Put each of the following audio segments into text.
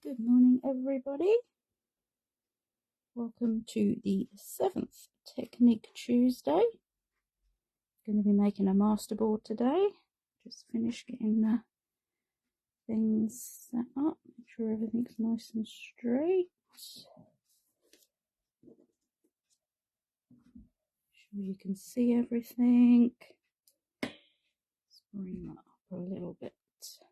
Good morning, everybody. Welcome to the 7th Technique Tuesday. Going to be making a masterboard today. Just finished getting things set up. Make sure everything's nice and straight. Sure you can see everything. Let's bring that up a little bit. So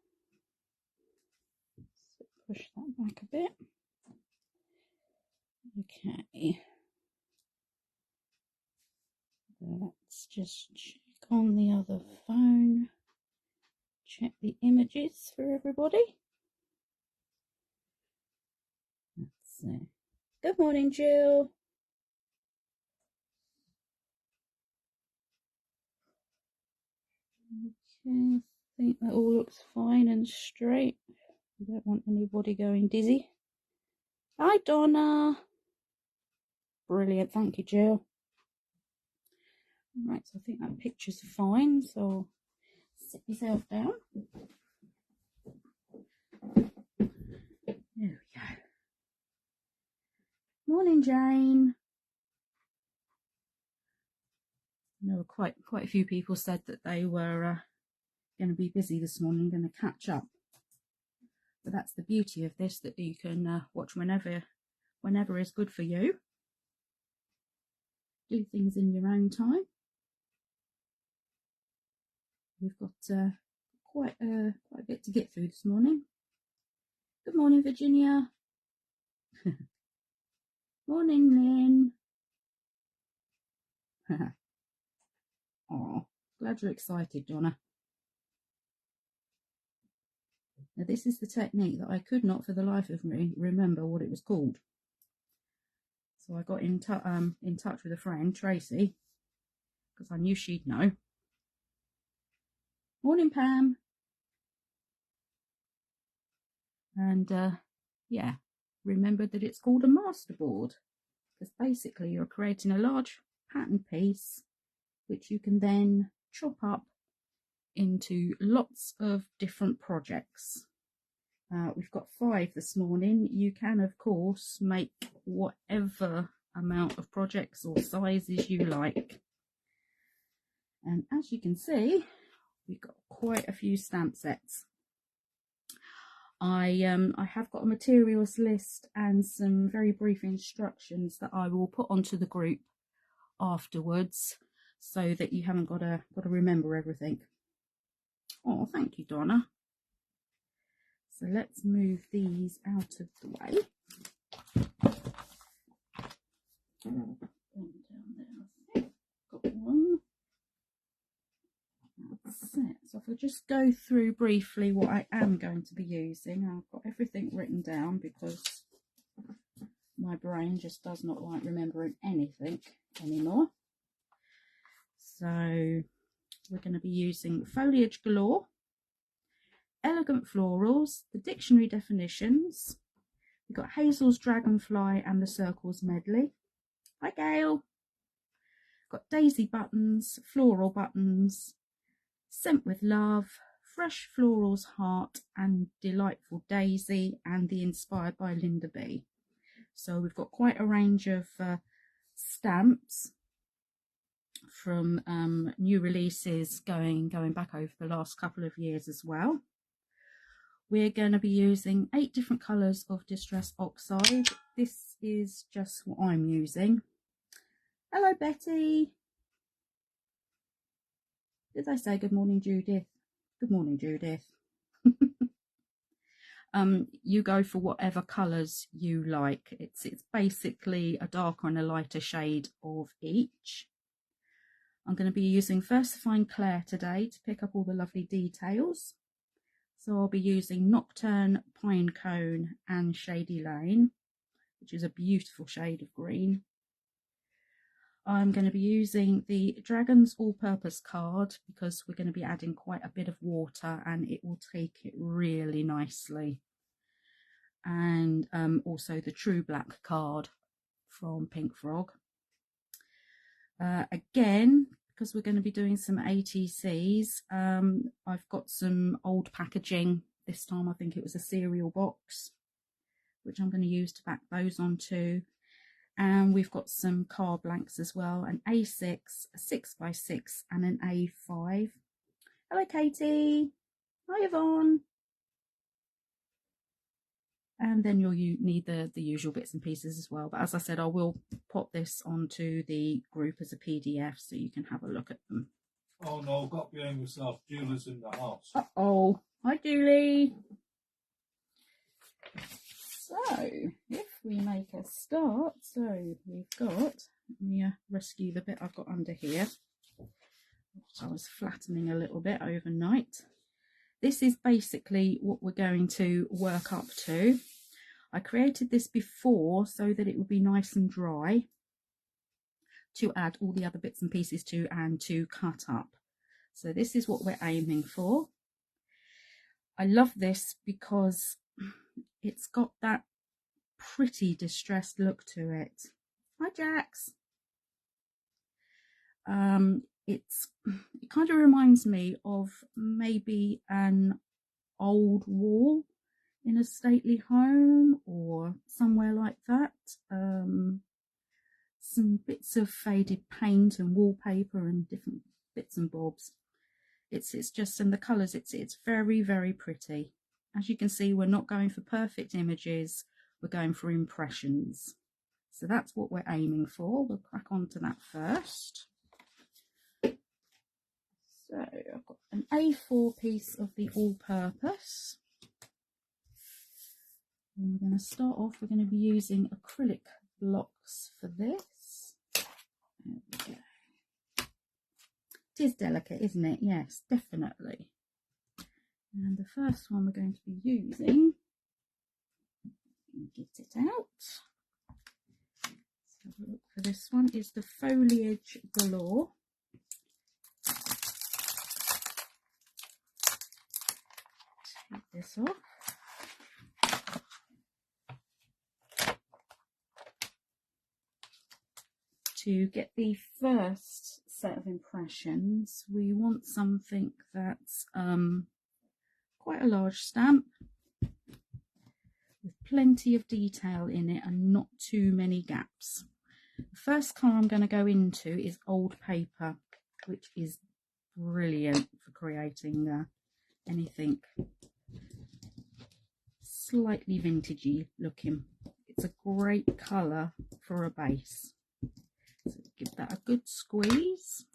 push that back a bit. Okay. Let's just check on the other phone. Check the images for everybody. Let's see. Good morning, Jill. Okay, I think that all looks fine and straight. We don't want anybody going dizzy. Hi, Donna. Brilliant, thank you, Jill. Right, so I think that picture's fine, so sit yourself down. There we go. Morning, Jane. I know quite a few people said that they were going to be busy this morning, going to catch up. But that's the beauty of this, that you can watch whenever is good for you. Do things in your own time. We've got quite a bit to get through this morning. Good morning, Virginia. Morning, Lynn. Oh, glad you're excited, Donna. Now, this is the technique that I could not for the life of me remember what it was called. So I got in touch with a friend, Tracy, because I knew she'd know. Morning, Pam. And yeah, remembered that it's called a masterboard, because basically you're creating a large pattern piece which you can then chop up into lots of different projects. We've got 5 this morning. You can, of course, make whatever amount of projects or sizes you like. And as you can see, we've got quite a few stamp sets. I have got a materials list and some very brief instructions that I will put onto the group afterwards, so that you haven't got to remember everything. Oh, thank you, Donna. So let's move these out of the way. Down there, got one. That's it. So if I just go through briefly what I am going to be using, I've got everything written down because my brain just does not like remembering anything anymore. So we're going to be using Foliage Galore, Elegant Florals, the dictionary definitions. We've got Hazel's Dragonfly and the Circles Medley. Hi, Gail. Got Daisy Buttons, Floral Buttons, Scent with Love, Fresh Florals Heart, and Delightful Daisy, and the Inspired by Linda B. So we've got quite a range of stamps from new releases going back over the last couple of years as well. We're going to be using 8 different colours of Distress Oxide. This is just what I'm using. Hello, Betty. Did I say good morning, Judith? Good morning, Judith. You go for whatever colours you like. It's basically a darker and a lighter shade of each. I'm going to be using Versifying Clair today to pick up all the lovely details. So I'll be using Nocturne, Pinecone and Shady Lane, which is a beautiful shade of green. I'm going to be using the Dragons All-Purpose card because we're going to be adding quite a bit of water and it will take it really nicely. And also the True Black card from Pink Frog. Again, because we're going to be doing some ATCs, I've got some old packaging. This time I think it was a cereal box. which I'm going to use to back those onto. And we've got some card blanks as well, an A6, a 6x6 and an A5. Hello Katie. Hi Yvonne. And then you'll need the usual bits and pieces as well. But as I said, I will pop this onto the group as a PDF so you can have a look at them. Oh no, I've got behind myself. Julie's in the house. Uh-oh. Hi Julie. So, if we make a start, so we've got, let me rescue the bit I've got under here, which I was flattening a little bit overnight. This is basically what we're going to work up to. I created this before so that it would be nice and dry to add all the other bits and pieces to and to cut up. So this is what we're aiming for. I love this because it's got that pretty distressed look to it. Hi Jax. It kind of reminds me of maybe an old wall in a stately home or somewhere like that. Some bits of faded paint and wallpaper and different bits and bobs. It's just, and the colours, it's very, very pretty. As you can see, we're not going for perfect images, we're going for impressions. So that's what we're aiming for. We'll crack on to that first. So I've got an A4 piece of the all-purpose. And we're going to start off, we're going to be using acrylic blocks for this. There we go. It is delicate, isn't it? Yes, definitely. And the first one we're going to be using, get it out. So have a look for this one, is the Foliage Galore. Take this off. To get the first set of impressions, we want something that's quite a large stamp with plenty of detail in it and not too many gaps. The first colour I'm going to go into is old paper, which is brilliant for creating anything slightly vintagey looking. It's a great colour for a base. So give that a good squeeze,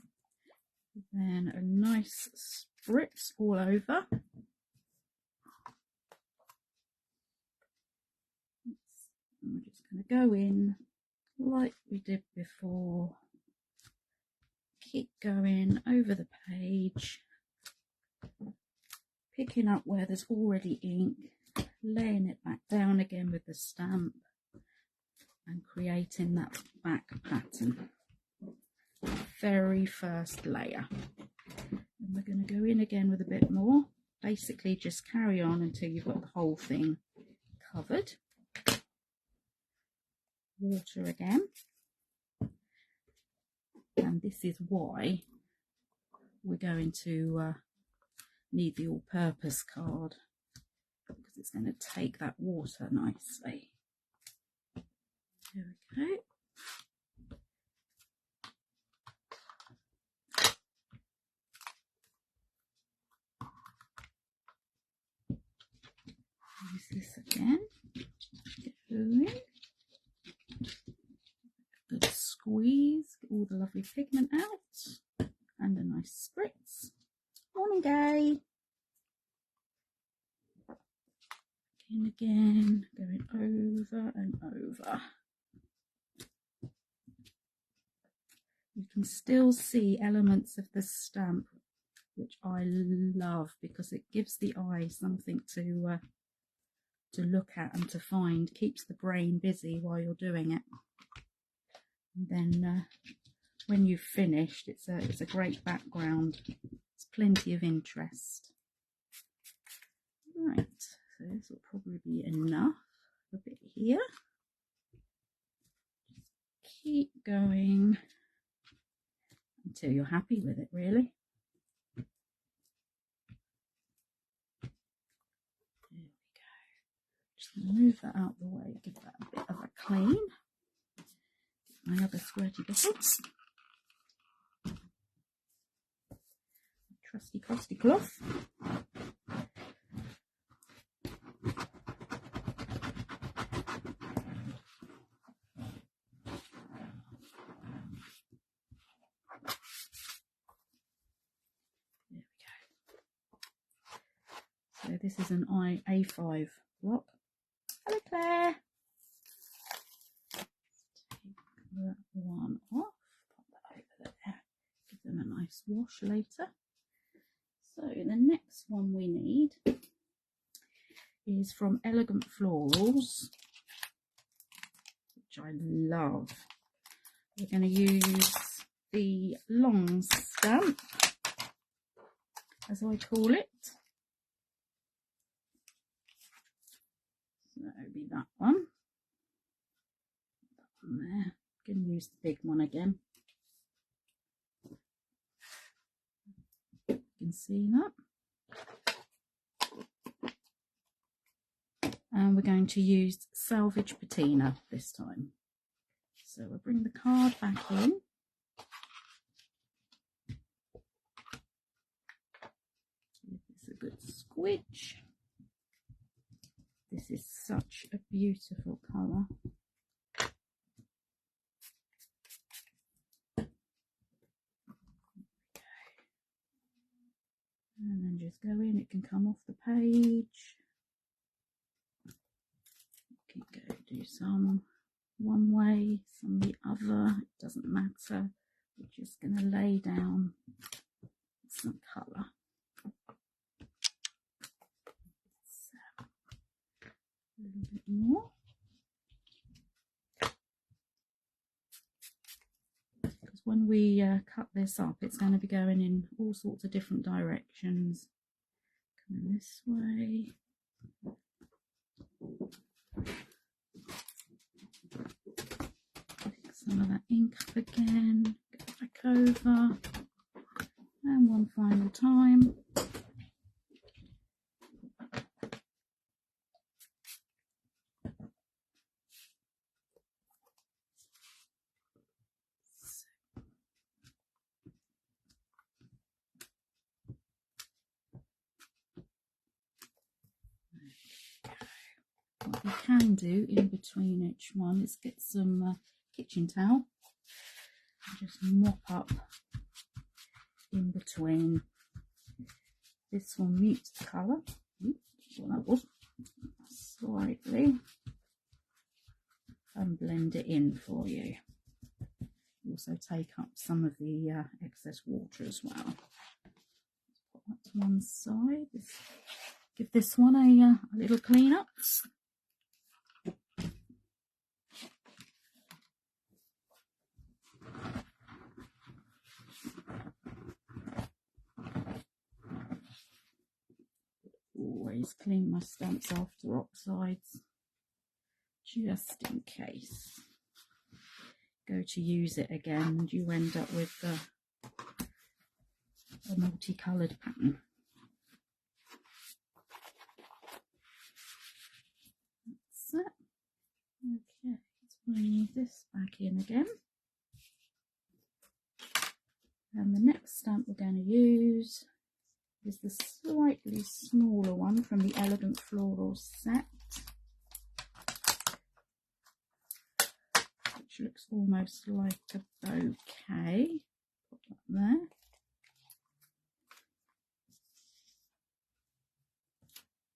then a nice spritz all over. And we're just going to go in like we did before. Keep going over the page, picking up where there's already ink, laying it back down again with the stamp and creating that back pattern. Very first layer. And we're going to go in again with a bit more. Basically just carry on until you've got the whole thing covered. Water again. And this is why we're going to need the all-purpose card, because it's going to take that water nicely. There we go. Use this again. Get going. Good squeeze. Get all the lovely pigment out. And a nice spritz. Morning, Gay. Again, going over and over. You can still see elements of the stamp, which I love because it gives the eye something to look at and to find. Keeps the brain busy while you're doing it. And then when you've finished, it's a great background. It's plenty of interest. Right. So this will probably be enough. A bit here. Just keep going until you're happy with it, really. There we go. Just going to move that out the way, give that a bit of a clean. My other squirty bottles. Trusty crusty cloth. So this is an A5 block. Hello Claire. Take that one off, pop that over there, give them a nice wash later. So the next one we need is from Elegant Florals, which I love. We're going to use the long stamp, as I call it. So that'll be that one. That one there. Going to use the big one again. You can see that. And we're going to use Salvage Patina this time. So we'll bring the card back in. Give this a good squidge. This is such a beautiful colour. And then just go in, it can come off the page. You can go do some one way, some the other, it doesn't matter. We're just going to lay down some colour. So, a little bit more. Because when we cut this up, it's going to be going in all sorts of different directions. Coming this way. Pick some of that ink up again, go back over, and one final time. What you can do in between each one is get some kitchen towel and just mop up in between. This will mute the colour. Well, that was slightly, and blend it in for you. Also take up some of the excess water as well. Put that to one side. Give this one a little clean up. Always clean my stamps after oxides, just in case. Go to use it again and you end up with a multicoloured pattern. That's it. Okay, let's bring this back in again. And the next stamp we're going to use is the slightly smaller one from the Elegant Floral set, which looks almost like a bouquet. Put that there.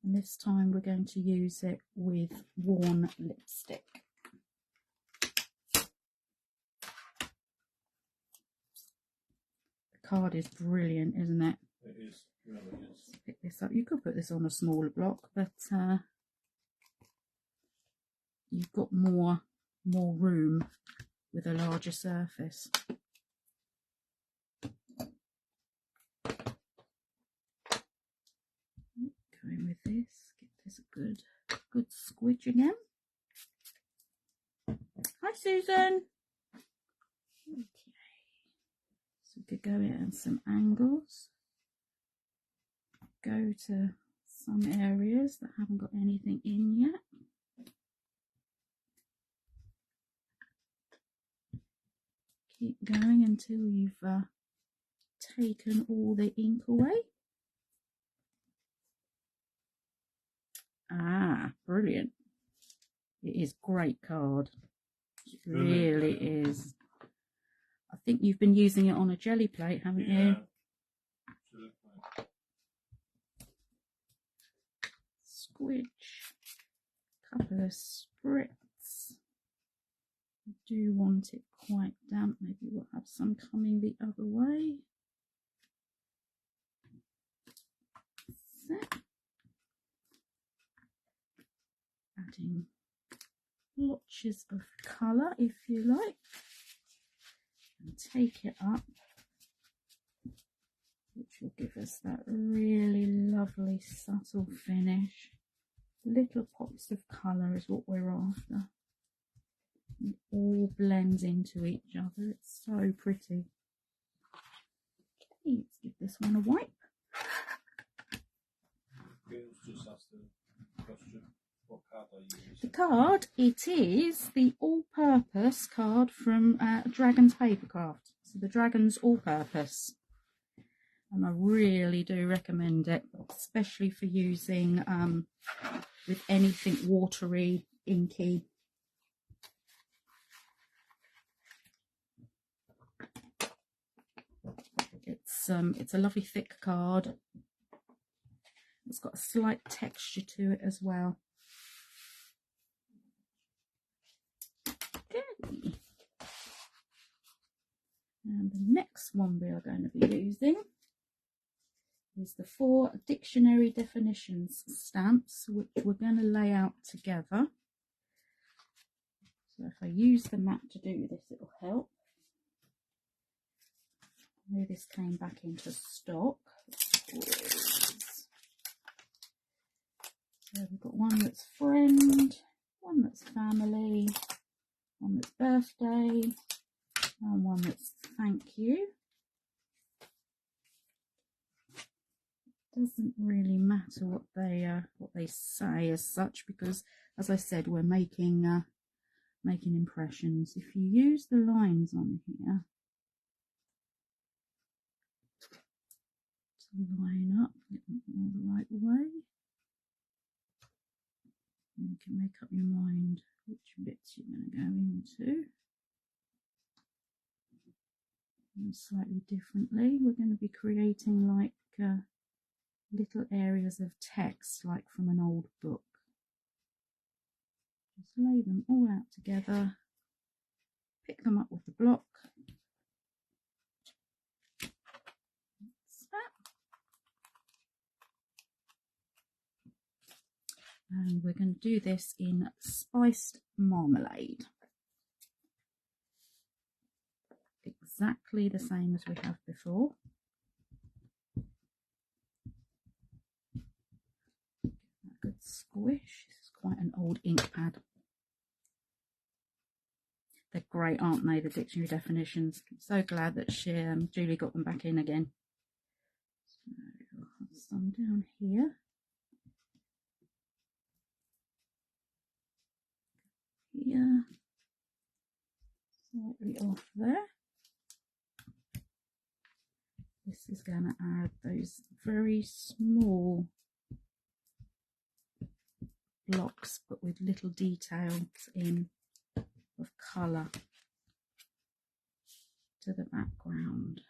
And this time we're going to use it with worn lipstick. The card is brilliant, isn't it? It is, really is. Pick this up. You could put this on a smaller block, but you've got more room with a larger surface. Going with this, give this a good squidge again. Hi Susan. Okay, so we could go in at some angles. Go to some areas that haven't got anything in yet. keep going until you've taken all the ink away. Ah, brilliant. It is great card. It really is. I think you've been using it on a jelly plate, haven't you? Squidge. Couple of spritz. I do want it quite damp. Maybe we'll have some coming the other way. Set. Adding blotches of colour if you like, and take it up, which will give us that really lovely subtle finish. Little pops of colour is what we're after. It all blends into each other. It's so pretty. Okay, let's give this one a wipe. Just ask the question, what card are you using? The card, it is the all-purpose card from Dragon's Papercraft. So the Dragon's all-purpose. And I really do recommend it, especially for using with anything watery, inky. It's a lovely thick card. It's got a slight texture to it as well. Okay. And the next one we are going to be using is the 4 dictionary definitions stamps, which we're going to lay out together. So if I use the mat to do this, it will help. I know this came back into stock. So we've got one that's friend, one that's family, one that's birthday, and one that's thank you. Doesn't really matter what they say as such, because as I said, we're making impressions. If you use the lines on here to line up, get them all the right way, and you can make up your mind which bits you're going to go into. And slightly differently, we're going to be creating like little areas of text, like from an old book. Just lay them all out together, pick them up with the block. That's that. And we're going to do this in spiced marmalade. Exactly the same as we have before. A good squish. This is quite an old ink pad. They're great, aren't they, the dictionary definitions? I'm so glad that Julie got them back in again. So I'll have some down here. Here. Slightly off there. This is going to add those very small blocks, but with little details in of colour to the background.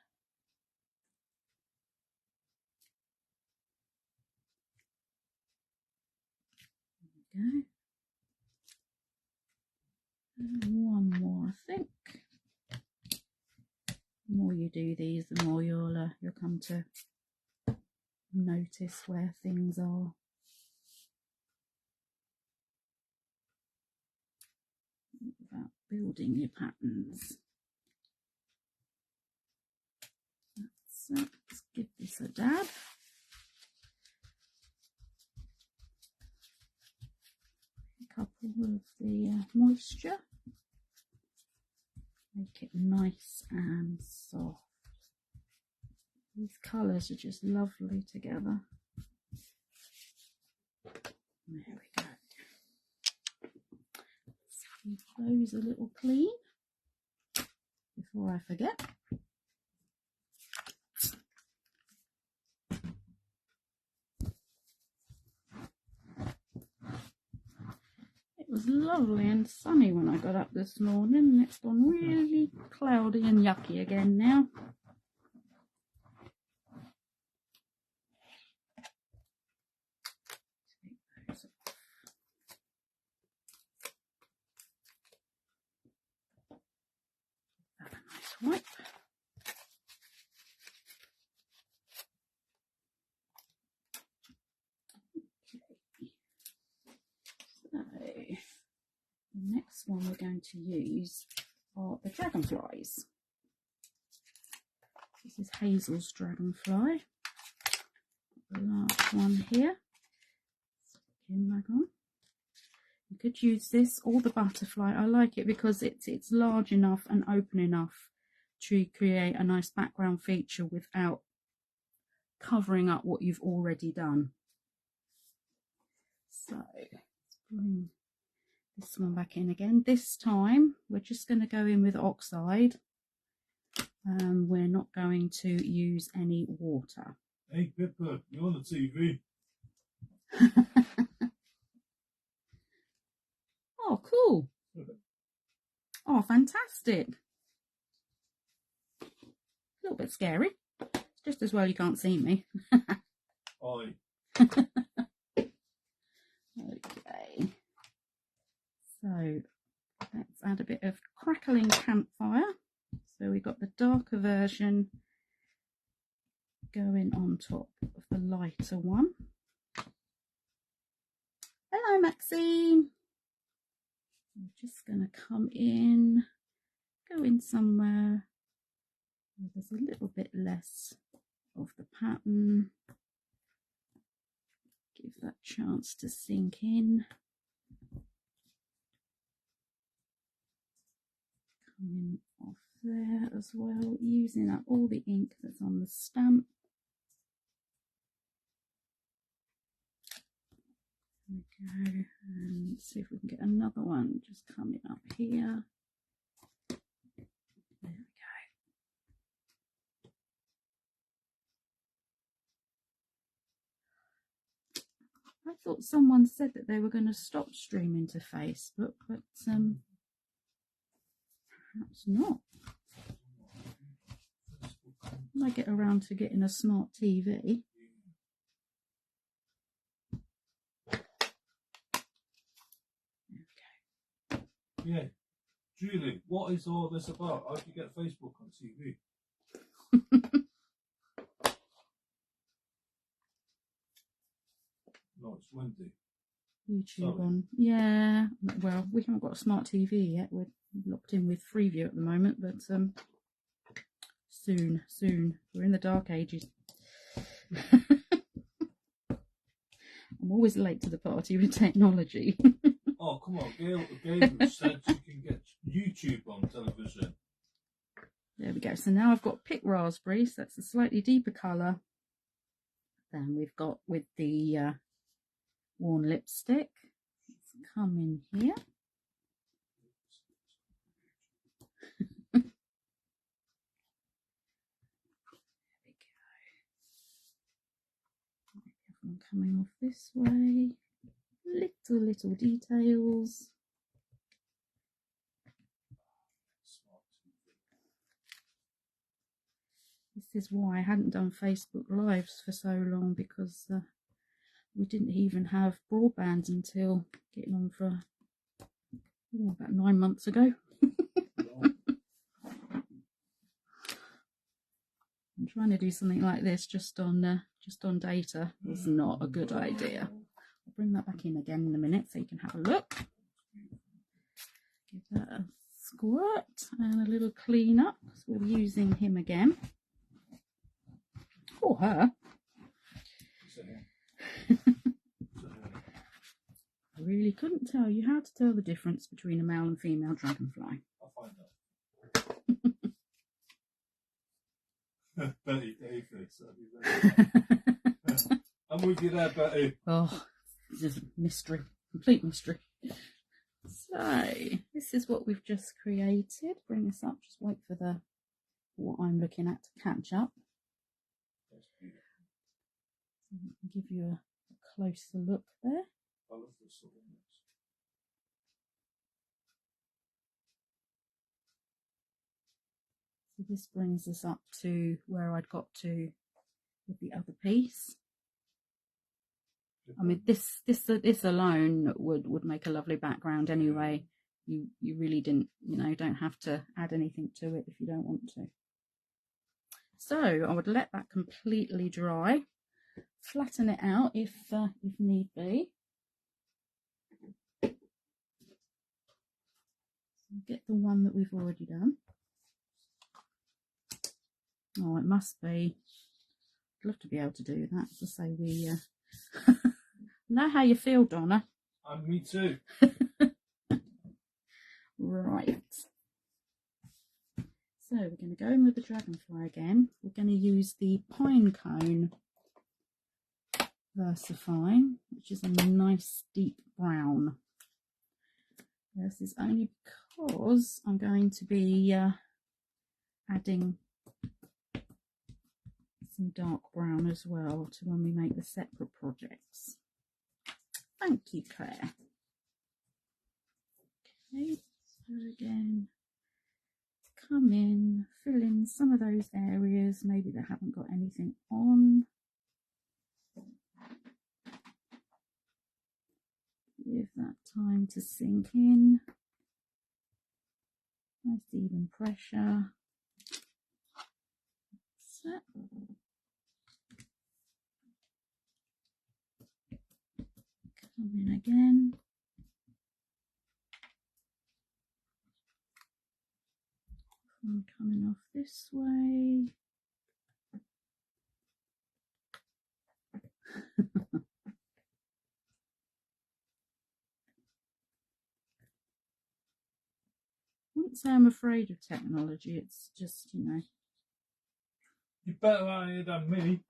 There we go. And one more, I think. The more you do these, the more you'll come to notice where things are. About building your patterns. That's it. Let's give this a dab. Pick up all of the moisture. Make it nice and soft. These colours are just lovely together. There we go. Let's give those a little clean before I forget. It was lovely and sunny when I got up this morning, and it's gone really cloudy and yucky again now. Have a nice wipe. So, the next one we're going to use are the dragonflies. This is Hazel's dragonfly. The last one here. Stick back on. You could use this or the butterfly. I like it because it's large enough and open enough to create a nice background feature without covering up what you've already done. So let's bring this one back in again. This time we're just going to go in with oxide. We're not going to use any water. Hey Pippa, you're on the TV. Oh, cool. Oh, fantastic. A little bit scary. It's just as well you can't see me. Oi. Okay. So let's add a bit of crackling campfire. So we've got the darker version going on top of the lighter one. Hello, Maxine. I'm just going to come in, go in somewhere where there's a little bit less of the pattern. Give that chance to sink in. Coming off there as well, using up all the ink that's on the stamp. There we go, and see if we can get another one just coming up here. There we go. I thought someone said that they were going to stop streaming to Facebook, but perhaps not. When I get around to getting a smart TV. Yeah, Julie, what is all this about? How do you get Facebook on TV? No, it's Wendy. YouTube Sorry. on. Yeah, well, we haven't got a smart TV yet. We're locked in with Freeview at the moment, but soon. We're in the dark ages. I'm always late to the party with technology. Oh, come on, Gabriel said you can get YouTube on television. There we go. So now I've got Pick Raspberries. That's a slightly deeper colour than we've got with the worn lipstick. Let's come in here. There we go. One coming off this way. Little details. This is why I hadn't done Facebook Lives for so long, because we didn't even have broadband until getting on for about 9 months ago. I'm trying to do something like this just on data. It's not a good idea. I'll bring that back in again in a minute so you can have a look. Give that a squirt and a little clean up. So we're using him again. Or her. I really couldn't tell you how to tell the difference between a male and female dragonfly. I'll find out. Betty Davis. I'm with you there, Betty. Oh, it's just mystery. Complete mystery. So this is what we've just created. Bring this up, just wait for the what I'm looking at to catch up. That's beautiful. So we can give you a closer look there. I love this sort of mix. So this brings us up to where I'd got to with the other piece. I mean, this alone would make a lovely background anyway. You really didn't, don't have to add anything to it if you don't want to. So I would let that completely dry, flatten it out if need be. Get the one that we've already done. Oh, it must be. I'd love to be able to do that. To say we know how you feel, Donna. And me too. Right. So we're going to go in with the dragonfly again. We're going to use the pine cone VersaFine, which is a nice deep brown. This is only because I'm going to be adding some dark brown as well to when we make the separate projects. Thank you, Claire. Okay, so again, come in, fill in some of those areas maybe that haven't got anything on. Give that time to sink in. Nice even pressure. That's it. Come in again. I'm coming off this way. I wouldn't say I'm afraid of technology, it's just, You're better at it than me.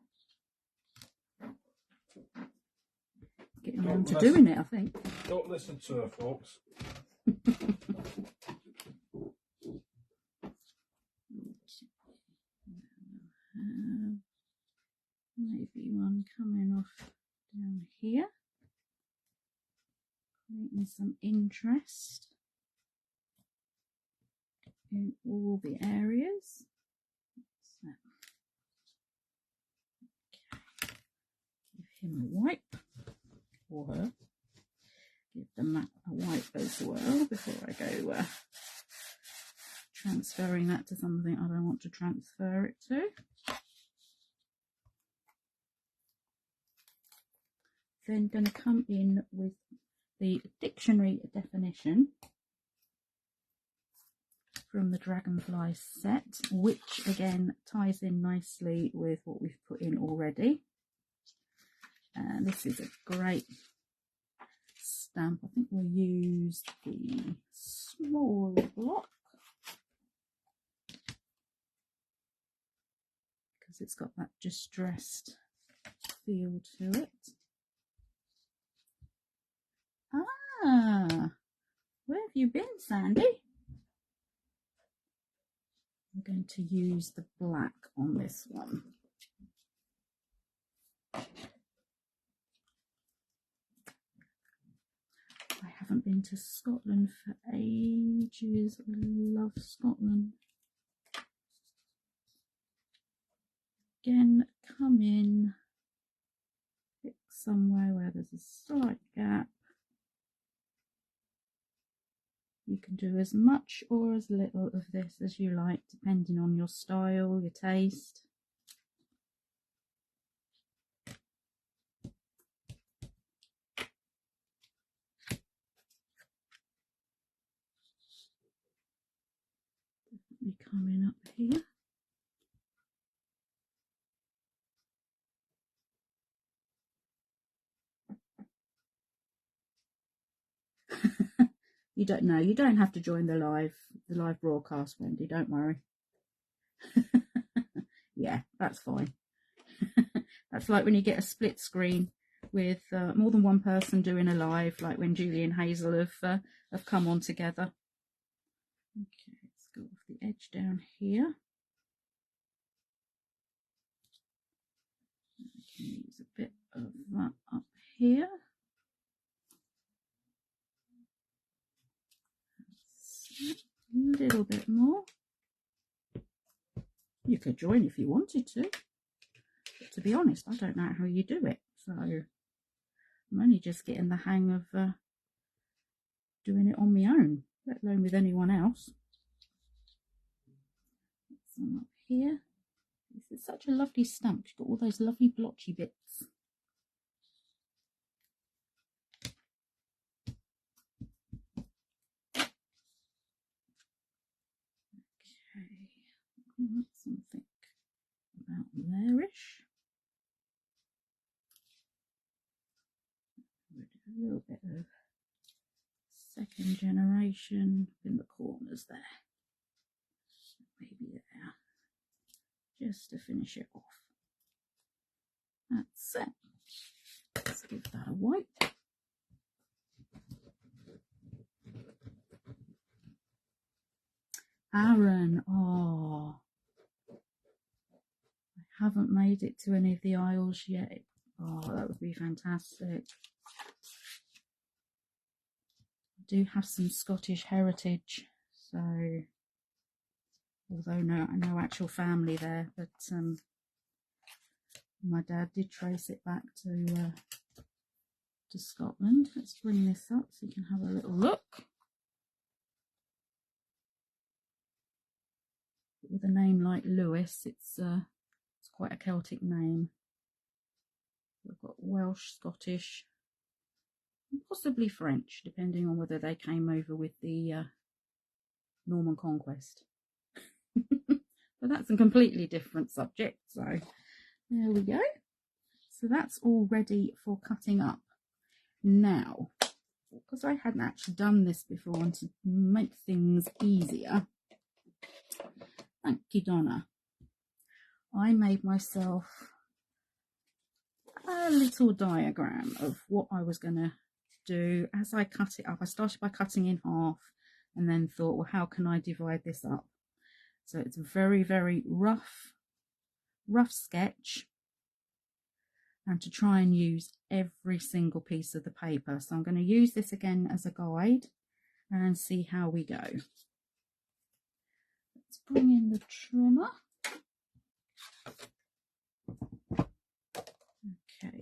Getting around to doing it, I think. Don't listen to her, folks. Maybe one coming off down here, creating some interest in all the areas. So, okay. Give him a wipe, or her. Give the mat a wipe as well before I go transferring that to something I don't want to transfer it to. Then going to come in with the dictionary definition from the Dragonfly set, which again ties in nicely with what we've put in already. And this is a great stamp. I think we'll use the smaller block because it's got that distressed feel to it. Ah, where have you been, Sandy? I'm going to use the black on this one. I haven't been to Scotland for ages. I love Scotland. Again, come in, pick somewhere where there's a slight gap. You can do as much or as little of this as you like, depending on your style, your taste. Definitely coming up here. You don't know. You don't have to join the live broadcast, Wendy. Don't worry. Yeah, that's fine. That's like when you get a split screen with more than one person doing a live, like when Julie and Hazel have come on together. Okay, let's go off the edge down here. I can use a bit of that up here. A little bit more. You could join if you wanted to. But to be honest, I don't know how you do it. So I'm only just getting the hang of doing it on my own, let alone with anyone else. Some up here. This is such a lovely stamp. You've got all those lovely blotchy bits. Okay, something about there-ish. A little bit of second generation in the corners there. Maybe there. Just to finish it off. That's it. Let's give that a wipe. Aaron, oh, I haven't made it to any of the aisles yet. Oh, that would be fantastic. I do have some Scottish heritage, so although no actual family there, but my dad did trace it back to Scotland. Let's bring this up so you can have a little look. With a name like Lewis, it's quite a Celtic name. We've got Welsh, Scottish, and possibly French, depending on whether they came over with the Norman Conquest. But that's a completely different subject. So there we go. So that's all ready for cutting up. Now, because I hadn't actually done this before, and to make things easier, thank you, Donna, I made myself a little diagram of what I was going to do as I cut it up. I started by cutting in half and then thought, well, how can I divide this up? So it's a very, very rough sketch, and to try and use every single piece of the paper. So I'm going to use this again as a guide and see how we go. Let's bring in the trimmer. Okay,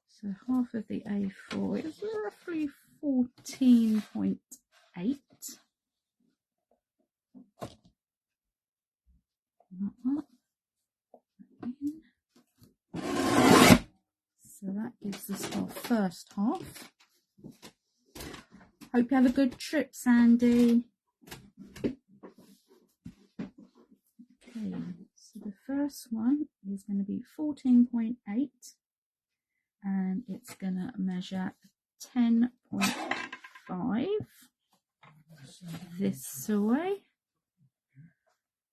so half of the A4 is roughly 14.8. So that gives us our first half. Hope you have a good trip, Sandy. Okay, so the first one is going to be 14.8 and it's going to measure 10.5 this way.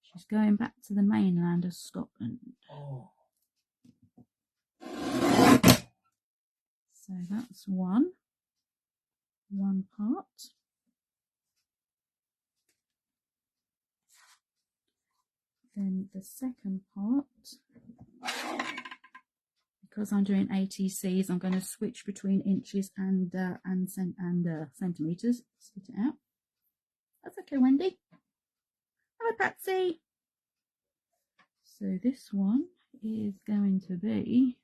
She's going back to the mainland of Scotland. Oh. So that's one part. Then the second part, because I'm doing ATCs, I'm going to switch between inches and centimeters. Spit it out. That's okay, Wendy. Hello, Patsy. So this one is going to be,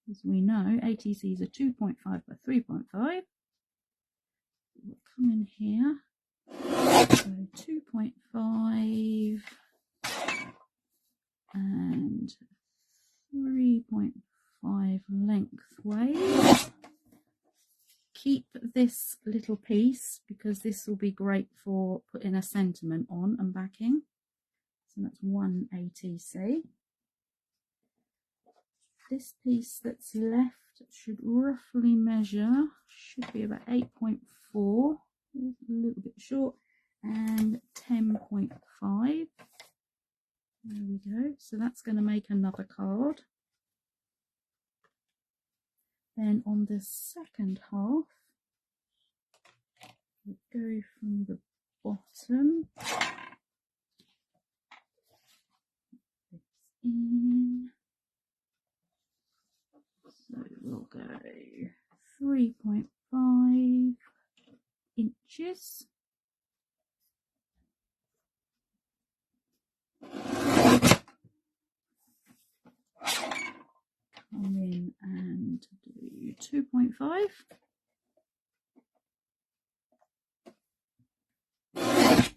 as we know, ATCs are 2.5 by 3.5. We'll come in here. So 2.5 and 3.5 lengthways. Keep this little piece because this will be great for putting a sentiment on and backing. So that's one ATC. This piece that's left should roughly measure, should be about 8.4, a little bit short, and 10.5. There we go. So that's going to make another card. Then on the second half, we go from the bottom in. So we'll go 3.5 inches. Come in and do 2.5. That's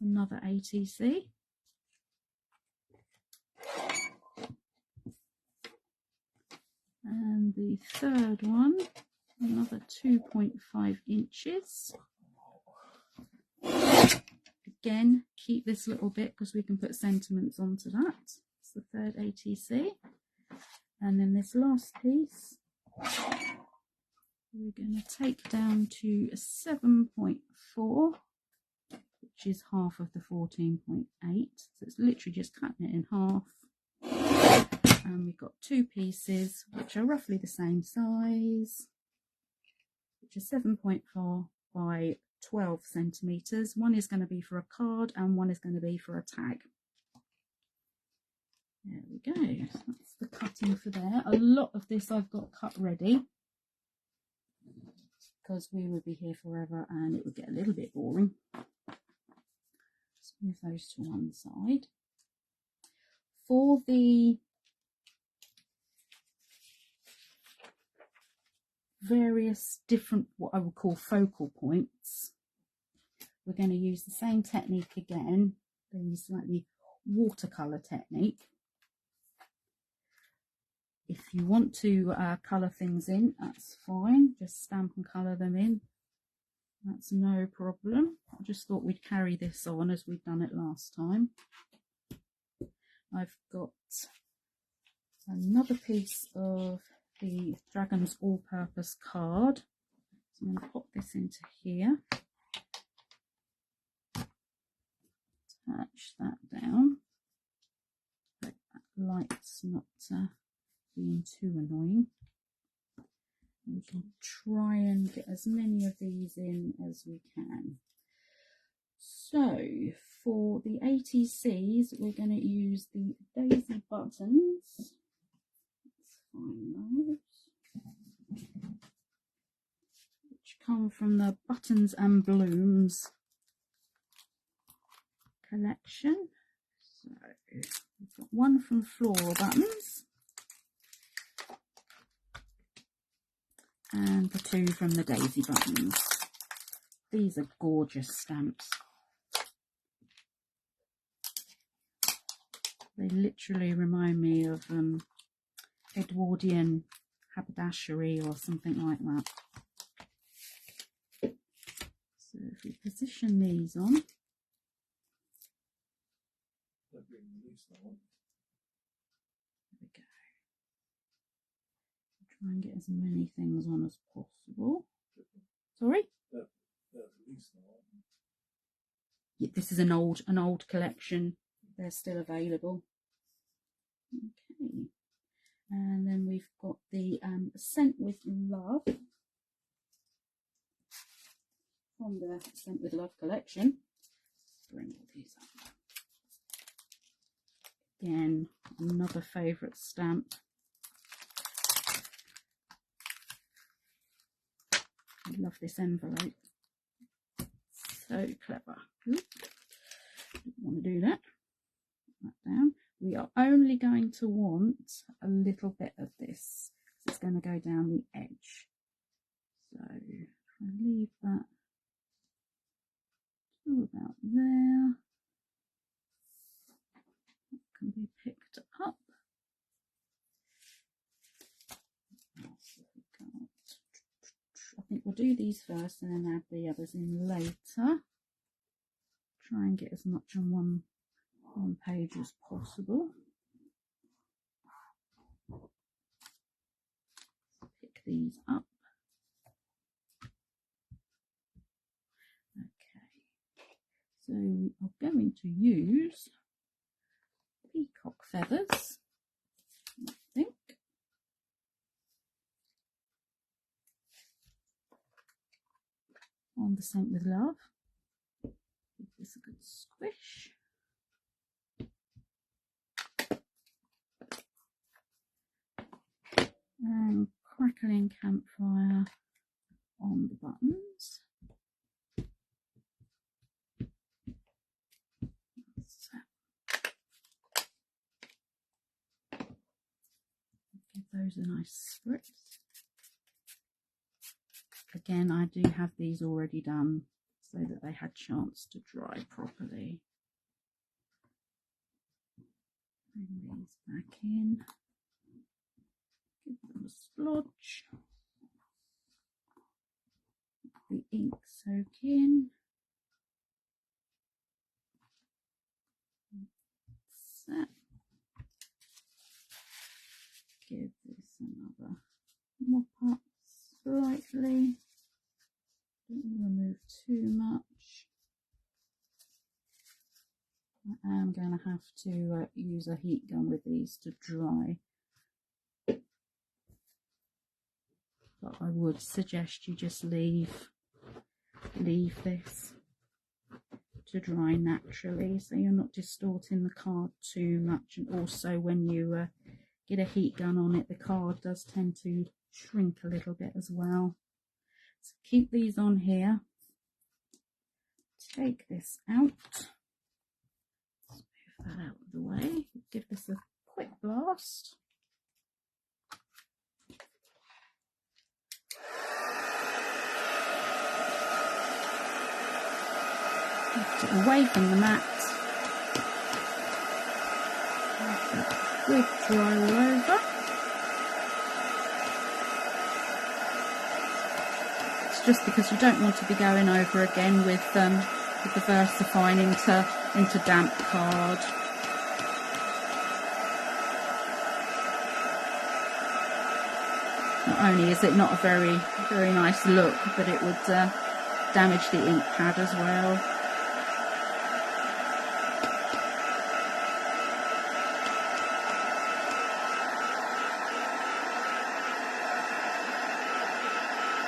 another ATC. And the third one, another 2.5 inches. Again, keep this little bit because we can put sentiments onto that. It's the third ATC. And then this last piece, we're going to take down to 7.4, which is half of the 14.8. So it's literally just cutting it in half. And we've got two pieces which are roughly the same size, which is 7.4 by 12 centimeters. One is going to be for a card and one is going to be for a tag. There we go. So that's the cutting for there. A lot of this I've got cut ready because we would be here forever and it would get a little bit boring. Let's move those to one side. For the various different, what I would call focal points, we're going to use the same technique again, the slightly watercolor technique. If you want to colour things in, that's fine. Just stamp and colour them in. That's no problem. I just thought we'd carry this on as we've done it last time. I've got another piece of the Dragon's All-Purpose card. So I'm going to pop this into here. Attach that down. But that light's not being too annoying. We can try and get as many of these in as we can. So for the ATCs, we're going to use the daisy buttons. Let's find those, which come from the Buttons and Blooms collection. So we've got one from Floral Buttons and the two from the Daisy Buttons. These are gorgeous stamps. They literally remind me of Edwardian haberdashery or something like that. So if we position these on, there we go. Try and get as many things on as possible. Sorry? Yeah, this is an old collection. They're still available. Okay. And then we've got the Scent with Love from the Scent with Love collection. Bring all these up. Again, another favourite stamp. I love this envelope. So clever. Oop. Didn't want to do that. Put that down. We are only going to want a little bit of this. It's going to go down the edge. So if I leave that to about there, that can be picked up. I think we'll do these first and then add the others in later. Try and get as much on one page as possible. Pick these up. Okay, so we are going to use peacock feathers, I think. on the Scent with Love. Give this a good squish. And Crackling Campfire on the buttons. Give those a nice spritz. Again, I do have these already done so that they had chance to dry properly. Bring these back in. Give them a splodge. The ink soak in. Set. Give this another mop up slightly. Don't remove too much. I am going to have to use a heat gun with these to dry. But I would suggest you just leave this to dry naturally, so you're not distorting the card too much. And also when you get a heat gun on it, the card does tend to shrink a little bit as well. So keep these on here. Take this out. Let's move that out of the way. Give this a quick blast. Lift it away from the mat. Good dry all over. It's just because you don't want to be going over again with the VersaFine into damp card. Not only is it not a very nice look, but it would damage the ink pad as well.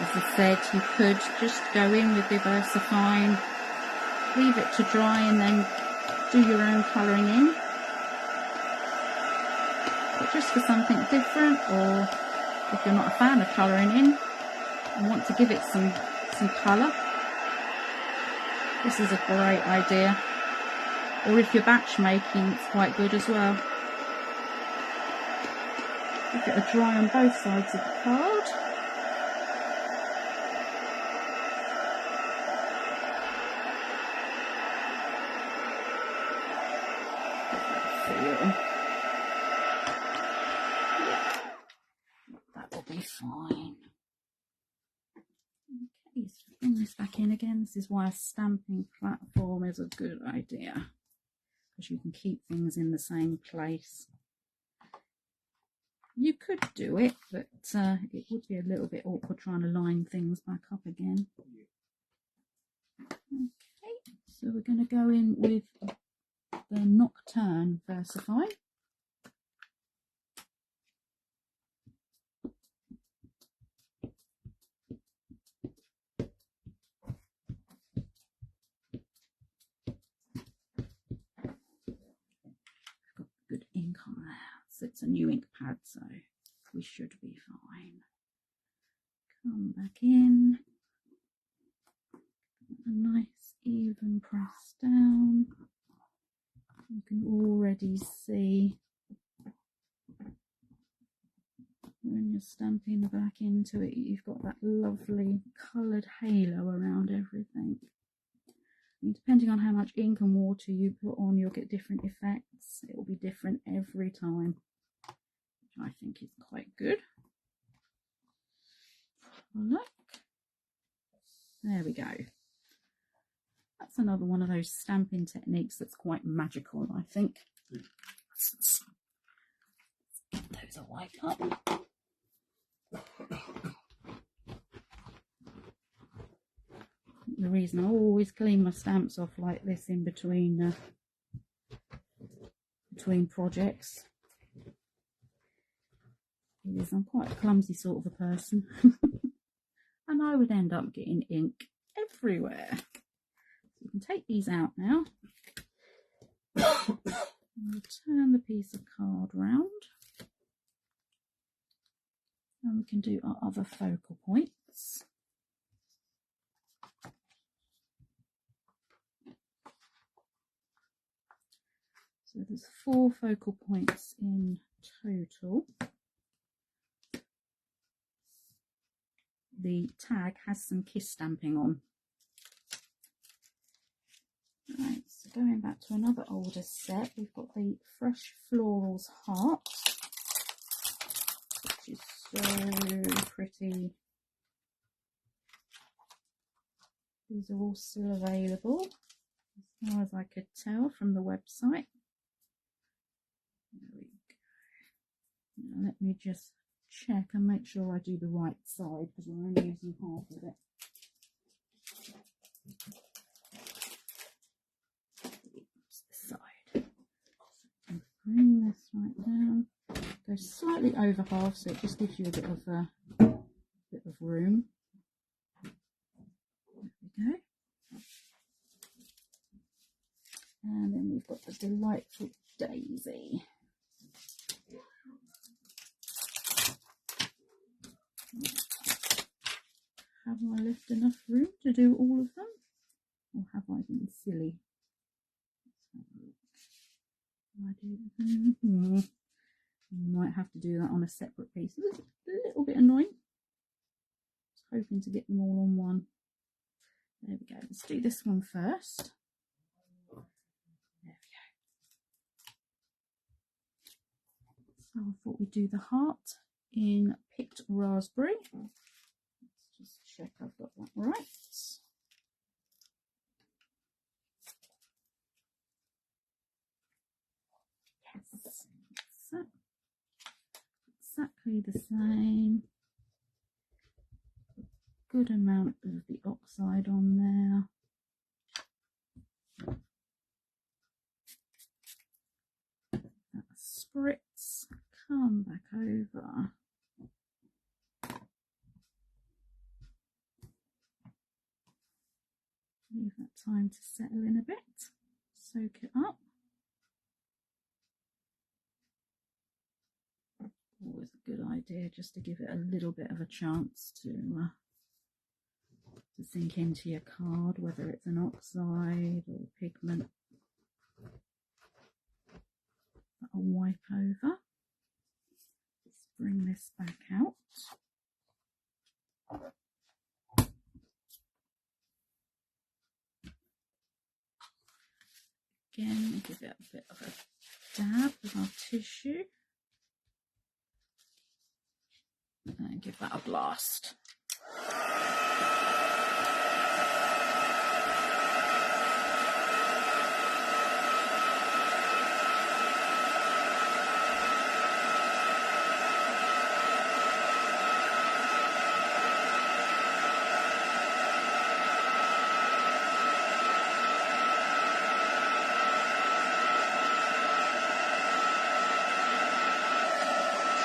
As I said, you could just go in with the VersaFine, leave it to dry and then do your own colouring in. But just for something different, or if you're not a fan of colouring in and want to give it some colour, this is a great idea. Or if you're batch making, it's quite good as well. Give it a dry on both sides of the card. That will be fine. Okay, so bring this back in again. This is why a stamping platform is a good idea, because you can keep things in the same place. You could do it, but it would be a little bit awkward trying to line things back up again. Okay, so we're going to go in with the Nocturne VersaFine. Got good ink on there. So it's a new ink pad, so we should be fine. Come back in. A nice even press down. You can already see when you're stamping back into it, you've got that lovely coloured halo around everything. I mean, depending on how much ink and water you put on, you'll get different effects. It will be different every time, which I think is quite good. Look, there we go. That's another one of those stamping techniques that's quite magical, I think. Let's give those a wipe up. The reason I always clean my stamps off like this in between projects is I'm quite a clumsy sort of a person. And I would end up getting ink everywhere. So you can take these out now. We'll turn the piece of card round. And we can do our other focal points. So there's 4 focal points in total. The tag has some kiss stamping on. Right, so going back to another older set, we've got the Fresh Florals Heart, which is so pretty. These are all still available, as far as I could tell from the website. There we go. Now let me just check and make sure I do the right side, because we're only using half of it. This side. So bring this right down. Go slightly over half, so it just gives you a bit of room. There we go. And then we've got the delightful daisy. Have I left enough room to do all of them? Or have I been silly? I do. You might have to do that on a separate piece. It's a little bit annoying. I was hoping to get them all on one. There we go. Let's do this one first. There we go. So I thought we'd do the heart in picked raspberry. Let's just check I've got that right. Yes, so exactly the same. Good amount of the oxide on there. That spritz, come back over. Leave that time to settle in a bit, soak it up. Always a good idea just to give it a little bit of a chance to sink into your card, whether it's an oxide or pigment. I'll wipe over. Let's bring this back out. Again, give it a bit of a dab with our tissue. And give that a blast.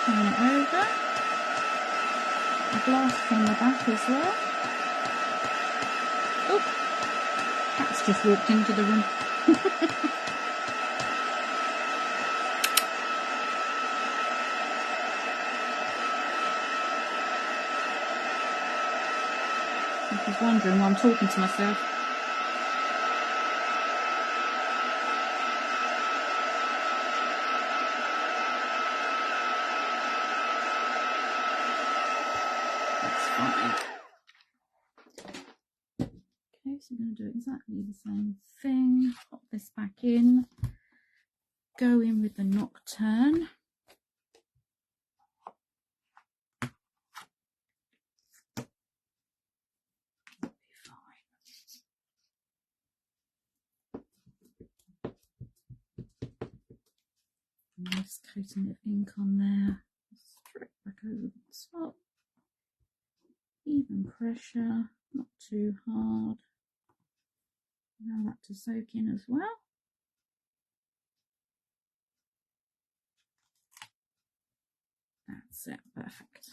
Turn it over. A blast from the back as well. Oh, cat's just walked into the room. I'm just wondering why I'm talking to myself. So I'm going to do exactly the same thing. Pop this back in. Go in with the Nocturne. That'll be fine. Nice coating of ink on there. Straight back over the top. Even pressure, not too hard. Allow that to soak in as well. That's it, perfect.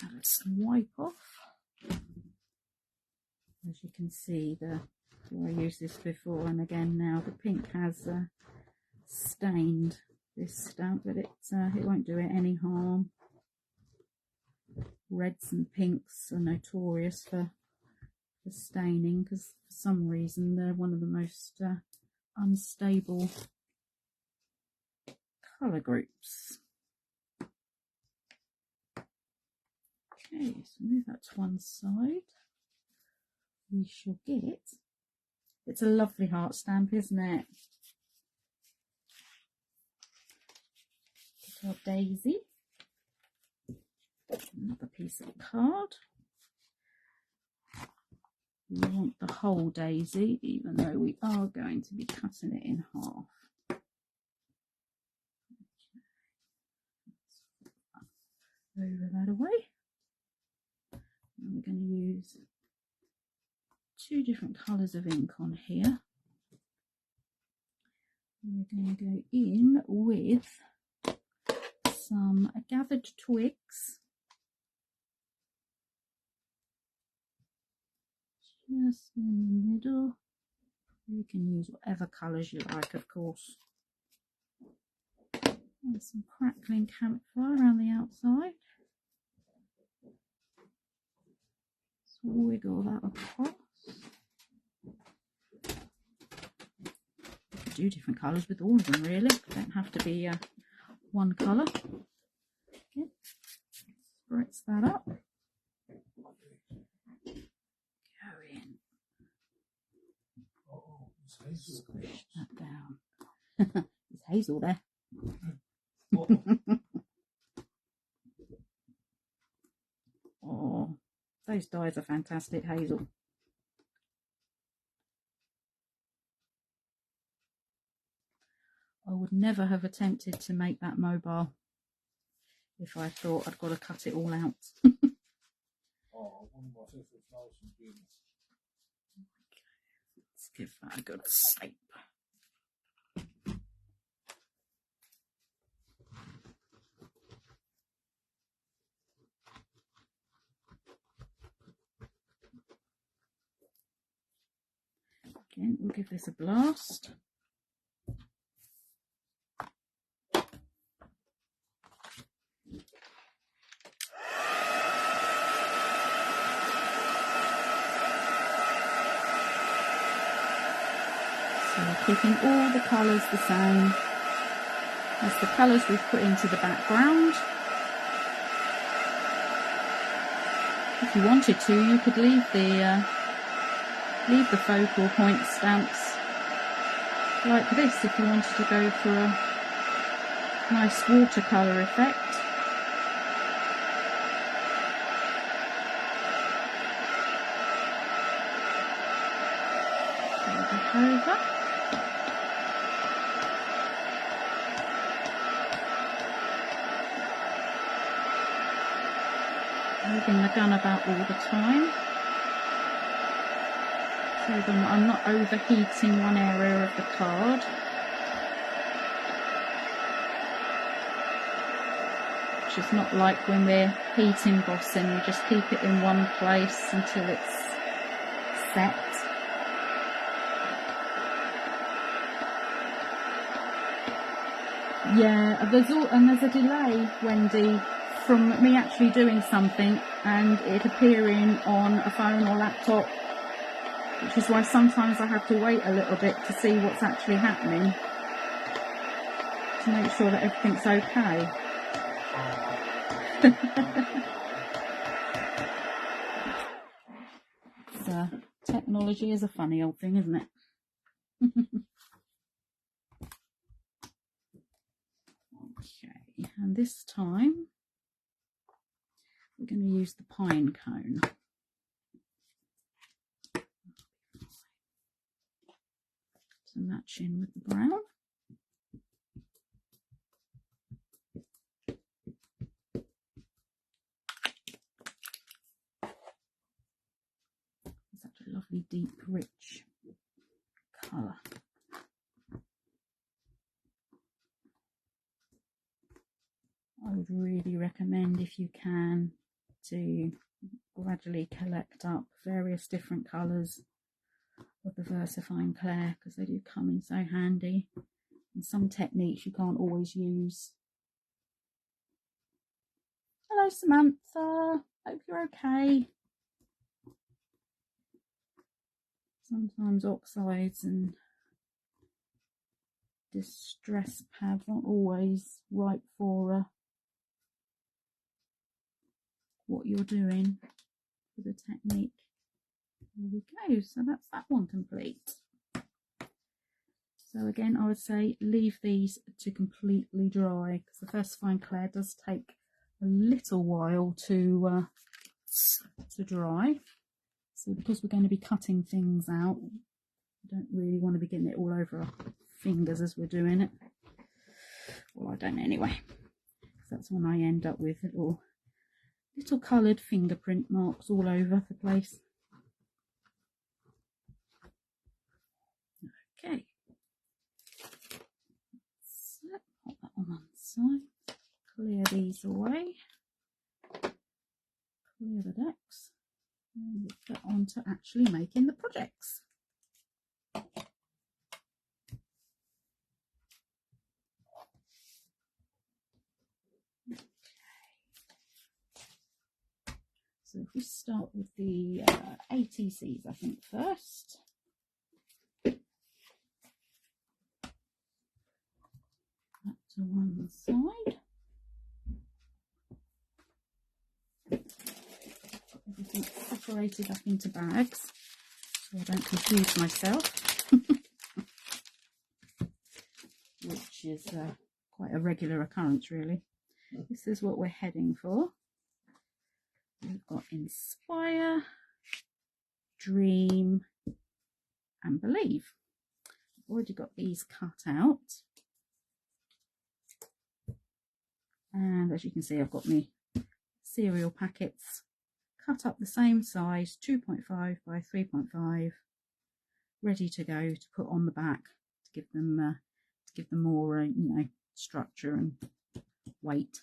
Give that some wipe off. As you can see, I used this before, and again now the pink has stained this stamp, but it won't do it any harm. Reds and pinks are notorious for staining because for some reason they're one of the most unstable colour groups. Okay, so move that to one side. We shall get, it's a lovely heart stamp, isn't it? Get our daisy. Another piece of card. We want the whole daisy, even though we are going to be cutting it in half. Over that away. And we're going to use 2 different colours of ink on here. We're going to go in with some gathered twigs. Just in the middle. You can use whatever colours you like, of course. And some crackling campfire around the outside. Just wiggle that across. You could do different colours with all of them, really. Don't have to be one colour. Okay. Spritz that up. Squish that down. There's hazel there. Oh, those dyes are fantastic, hazel. I would never have attempted to make that mobile if I thought I'd got to cut it all out. Let's give that a good shape. Again, we'll give this a blast. So we're keeping all the colours the same as the colours we've put into the background. If you wanted to, you could leave the focal point stamps like this if you wanted to go for a nice watercolour effect. Over. Moving the gun about all the time so that I'm not overheating one area of the card. Which is not like when we're heat embossing, we just keep it in one place until it's set. Yeah, there's a delay, Wendy, from me actually doing something and it appearing on a phone or laptop, which is why sometimes I have to wait a little bit to see what's actually happening to make sure that everything's okay. So, technology is a funny old thing, isn't it? Okay, and this time we're going to use the pine cone. To match in with the brown. Such a lovely, deep, rich colour. I would really recommend, if you can, to gradually collect up various different colours of the VersaFine Clair, because they do come in so handy, and some techniques you can't always use. Hello Samantha, hope you're okay. Sometimes oxides and distress pads aren't always right for what you're doing for the technique. There we go, so that's that one complete. So again, I would say leave these to completely dry, because the VersaFine Clair does take a little while to dry. So because we're going to be cutting things out, I don't really want to be getting it all over our fingers as we're doing it. Well, I don't anyway. So that's when I end up with little coloured fingerprint marks all over the place. Okay. So put that on one side. Clear these away. Clear the decks. And we'll get on to actually making the projects. So if we start with the ATCs, I think, first. That to one side. Everything separated up into bags so I don't confuse myself, which is quite a regular occurrence really. This is what we're heading for. We've got Inspire, Dream and Believe. I've already got these cut out, and as you can see I've got my cereal packets cut up the same size, 2.5 by 3.5, ready to go to put on the back to give them more structure and weight.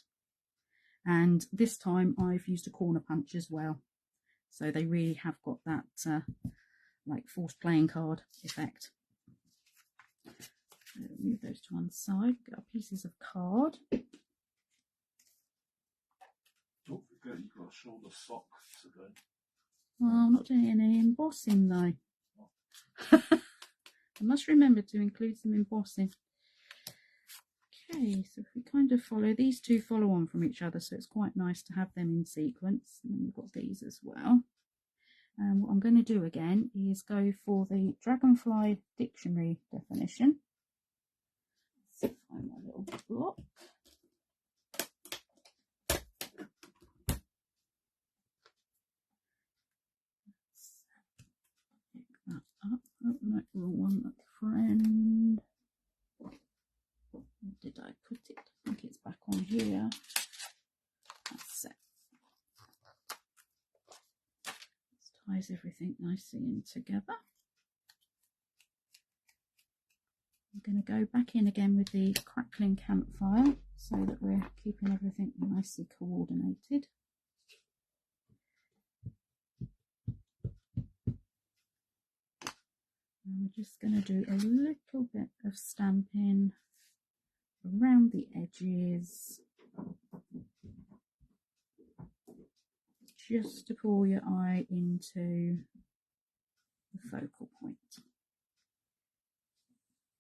And this time I've used a corner punch as well, so they really have got that like forced playing card effect. So move those to one side. Get our pieces of card. Don't forget you've got to show the sock today. Well, I'm not doing any embossing though. I must remember to include some embossing. Okay, so if we kind of follow, these two follow on from each other, so it's quite nice to have them in sequence. And then we've got these as well. And what I'm going to do again is go for the Dragonfly Dictionary definition. Let's find my little block. Pick that up. Oh no, wrong one, friend. Where did I put it? I think it's back on here. That's it. This ties everything nicely in together. I'm going to go back in again with the crackling campfire so that we're keeping everything nicely coordinated. And we're just going to do a little bit of stamping around the edges, just to pull your eye into the focal point.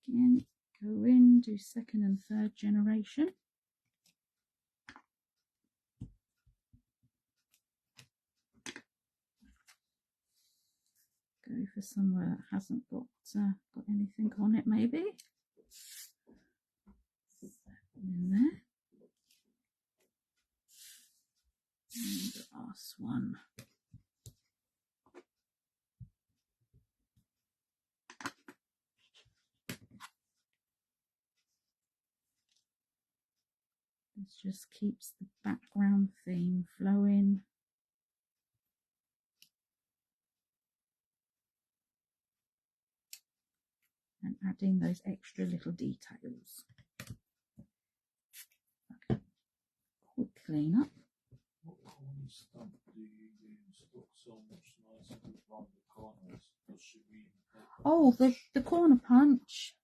Again, go in, do second and third generation. Go for somewhere that hasn't got anything on it, maybe. In there. And the last one. This just keeps the background theme flowing. And adding those extra little details. Okay. Quick clean up. What corner stamp do you use? looks so much nicer around the corners. Does she mean? Oh, the corner punch.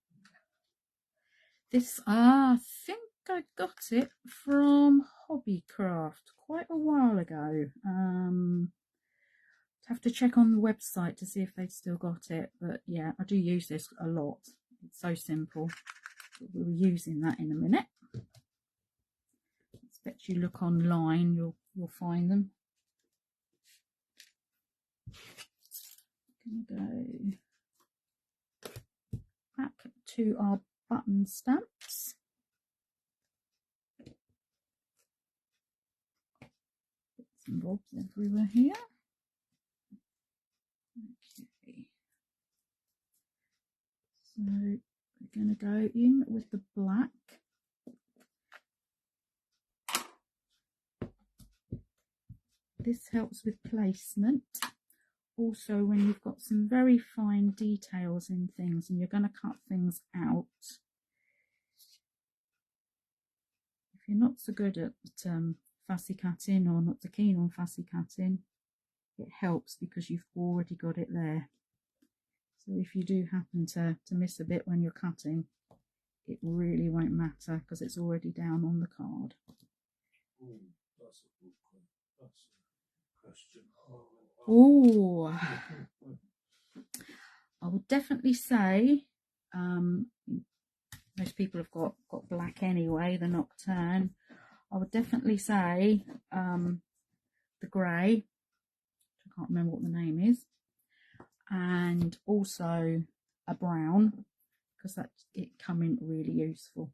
This, I think I got it from Hobbycraft quite a while ago. Have to check on the website to see if they've still got it. But yeah, I do use this a lot. It's so simple. We'll be using that in a minute. I expect you look online, you'll find them. Gonna go back to our button stamps. Bits and bobs everywhere here. Okay. So we're going to go in with the black. This helps with placement. Also, when you've got some very fine details in things and you're going to cut things out, if you're not so good at fussy cutting or not so keen on fussy cutting, it helps because you've already got it there. So if you do happen to miss a bit when you're cutting, it really won't matter because it's already down on the card. Oh, that's a good one. That's a question. Oh, I would definitely say most people have got black anyway, the Nocturne. I would definitely say the grey, I can't remember what the name is, and also a brown, because that it come in really useful.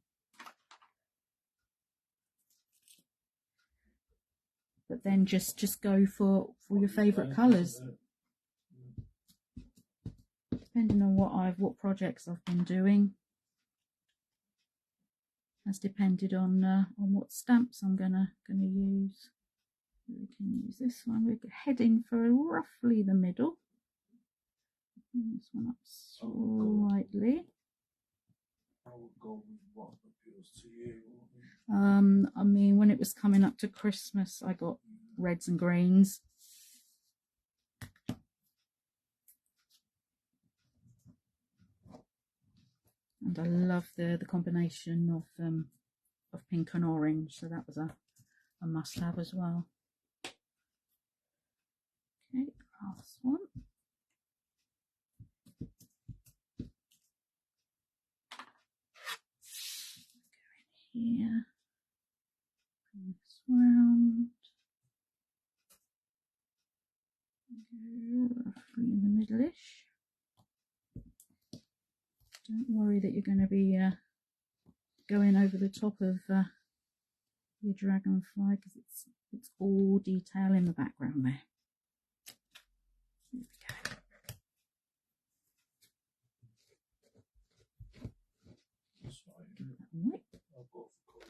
But then just go for your favourite colours. Depending on what projects I've been doing, has depended on what stamps I'm gonna use. We can use this one. We're heading for roughly the middle. Bring this one up slightly. I would go with what appeals to you. I mean, when it was coming up to Christmas, I got reds and greens. And I love the combination of pink and orange, so that was a must-have as well. Okay, last one. Go in here. Bring this round. Go roughly in the middle-ish. Don't worry that you're going to be going over the top of your dragonfly, because it's all detail in the background there. There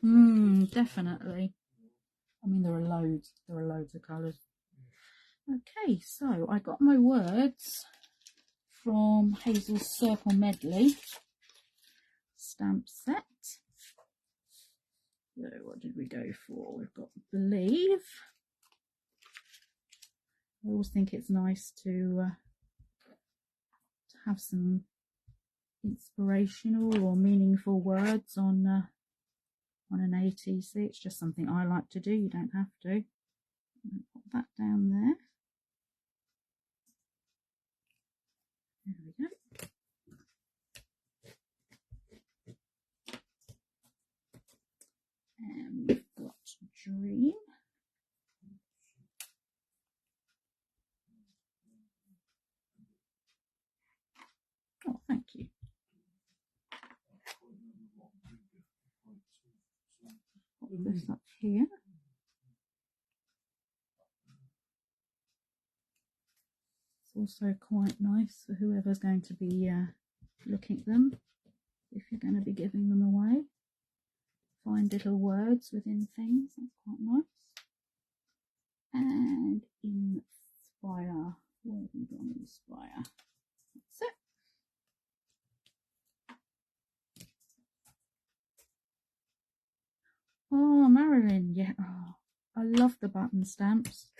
we go. Definitely. I mean, there are loads of colours. Okay, so I got my words from Hazel's Circle Medley stamp set. So what did we go for? We've got Believe. I always think it's nice to have some inspirational or meaningful words on an ATC. It's just something I like to do. You don't have to. Put that down there. There we go. And we've got Dream. Oh, thank you. Put this up here. It's also quite nice for whoever's going to be looking at them, if you're going to be giving them away. Find little words within things, that's quite nice. And Inspire. Where have we gone? Inspire. That's it. Oh, Marilyn, yeah. Oh, I love the button stamps.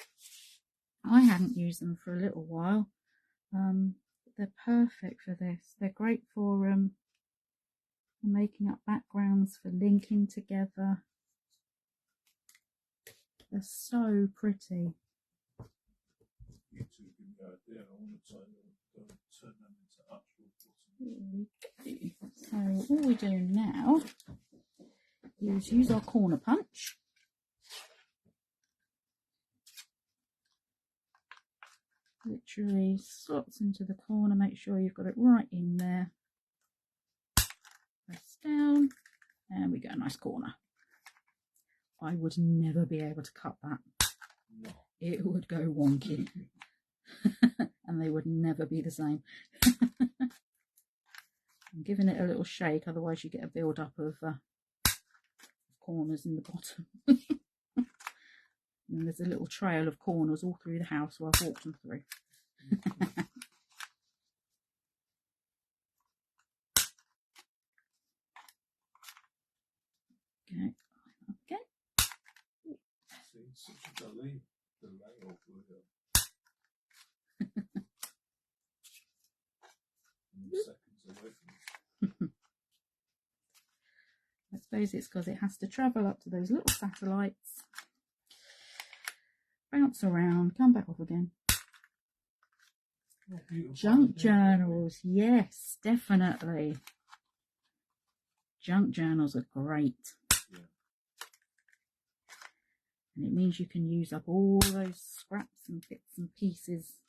I hadn't used them for a little while. They're perfect for this. They're great for making up backgrounds, for linking together. They're so pretty. You two give me an idea. I want to turn them into actual buttons. So all we're doing now is use our corner punch. Literally slots into the corner, make sure you've got it right in there. Press down, and we get a nice corner. I would never be able to cut that. No. It would go wonky. And they would never be the same. I'm giving it a little shake, otherwise you get a build up of corners in the bottom. And there's a little trail of corners all through the house where I've walked them through. Okay, again. See, such a delay over here. Seconds away from it. I suppose it's because it has to travel up to those little satellites, bounce around, come back off again. Junk journals, yes, definitely. Junk journals are great. Yeah. And it means you can use up all those scraps and bits and pieces.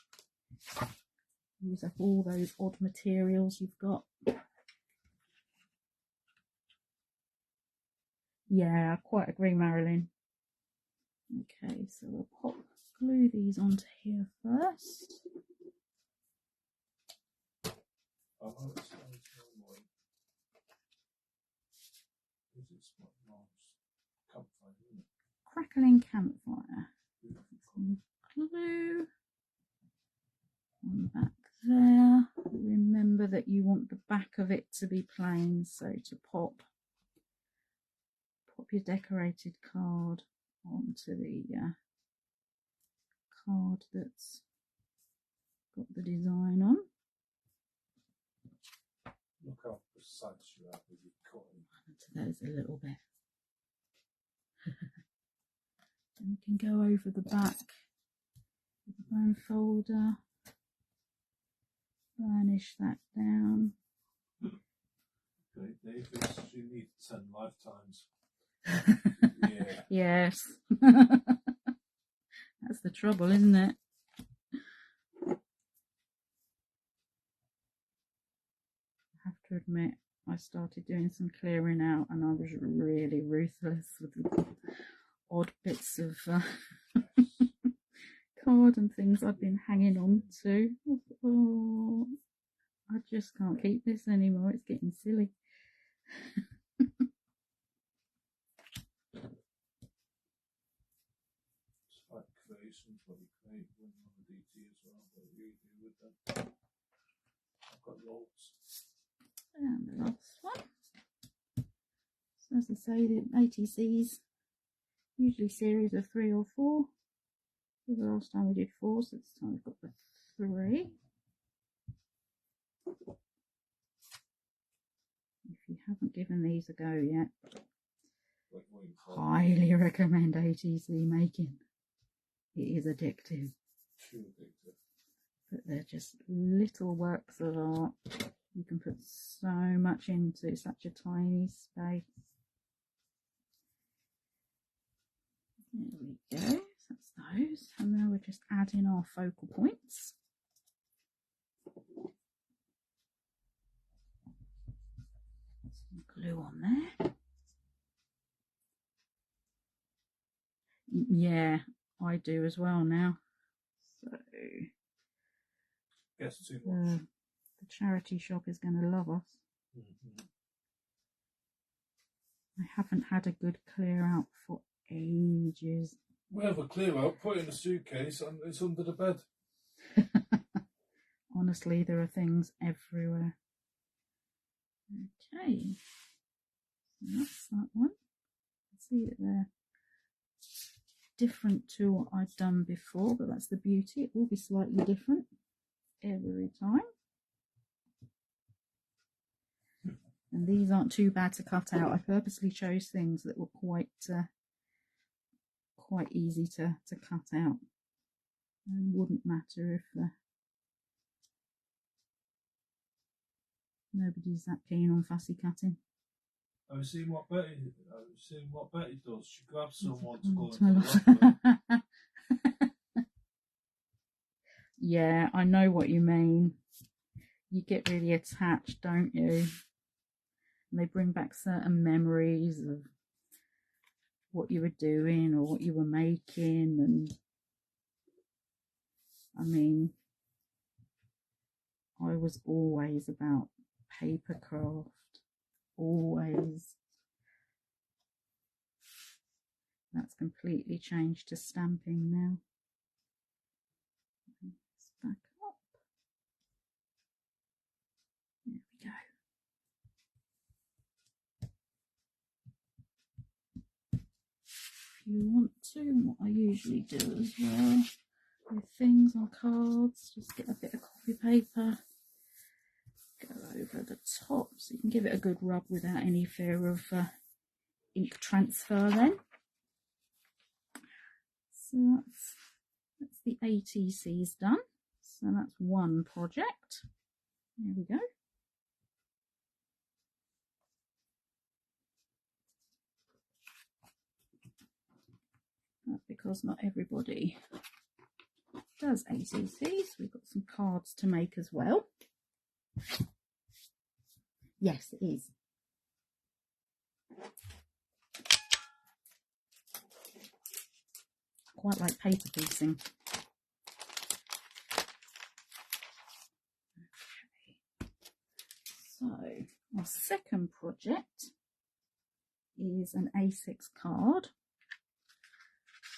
Use up all those odd materials you've got. Yeah, I quite agree, Marilyn. Okay, so we'll glue these onto here first. Oh, it's nice. This is what nice campfire, isn't it? Crackling campfire. Some glue on the back there. Remember that you want the back of it to be plain, so to pop your decorated card onto the card that's got the design on. Look how precise you are with your cutting. Onto those a little bit. And we can go over the back with the bone folder, burnish that down. Okay, Davis, you need 10 lifetimes. Yeah. Yes. That's the trouble, isn't it? I have to admit, I started doing some clearing out and I was really ruthless with the odd bits of card and things I've been hanging on to. Oh, I just can't keep this anymore. It's getting silly. It's like creations, what you create when you're on the DT as well. What you do with them. I've got loads. And the last one. So as I say, the ATCs usually series of 3 or 4. So the last time we did 4, so this time we've got the 3. If you haven't given these a go yet, highly recommend ATC making. It is addictive. Too addictive. But they're just little works of art. You can put so much into such a tiny space. There we go. So that's those. And now we're just adding our focal points. Some glue on there. Yeah, I do as well now. So Guess too much. The charity shop is going to love us. I haven't had a good clear out for ages. We have a clear out, put it in a suitcase, and it's under the bed. Honestly, there are things everywhere. Okay, so that's that one. See it there. different to what I've done before, but that's the beauty. It will be slightly different every time. And these aren't too bad to cut out. I purposely chose things that were quite easy to cut out. And wouldn't matter if nobody's that keen on fussy cutting. I've seen what Betty does. She grabs someone to go into the Yeah, I know what you mean. You get really attached, don't you? And they bring back certain memories of what you were doing or what you were making. And I mean, I was always about paper craft, always. That's completely changed to stamping now. Let's back up. There we go. If you want to, what I usually do as well with things on cards, just get a bit of copy paper, go over the top so you can give it a good rub without any fear of ink transfer then. So that's the ATCs done. So that's one project. There we go. That's because not everybody does ATCs. We've got some cards to make as well. Yes, it is. Quite like paper piecing. Okay. So our second project is an A6 card.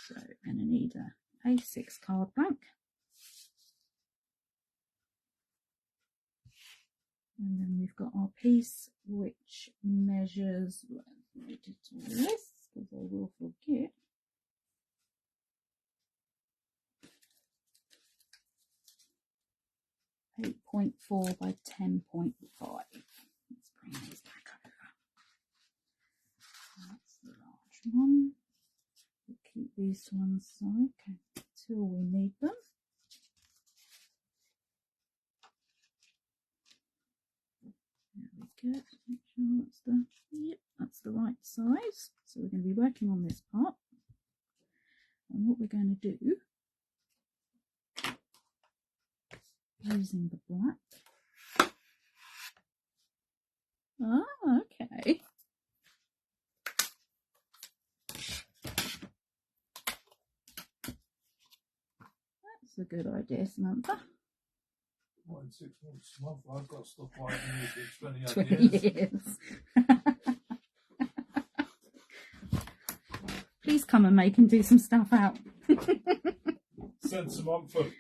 So we're going to need a A6 card blank. And then we've got our piece which measures, let me do this because I will forget. 8.4 by 10.5. Let's bring these back over. That's the large one. We'll keep these to one side until we need them. There we go. Make sure that's that's the right size. So we're going to be working on this part. And what we're going to do, using the black. Ah, okay. That's a good idea, Samantha. What, in 6 months, Samantha? I've got stuff like you for 20 years. Please come and make and do some stuff out. Send Samantha.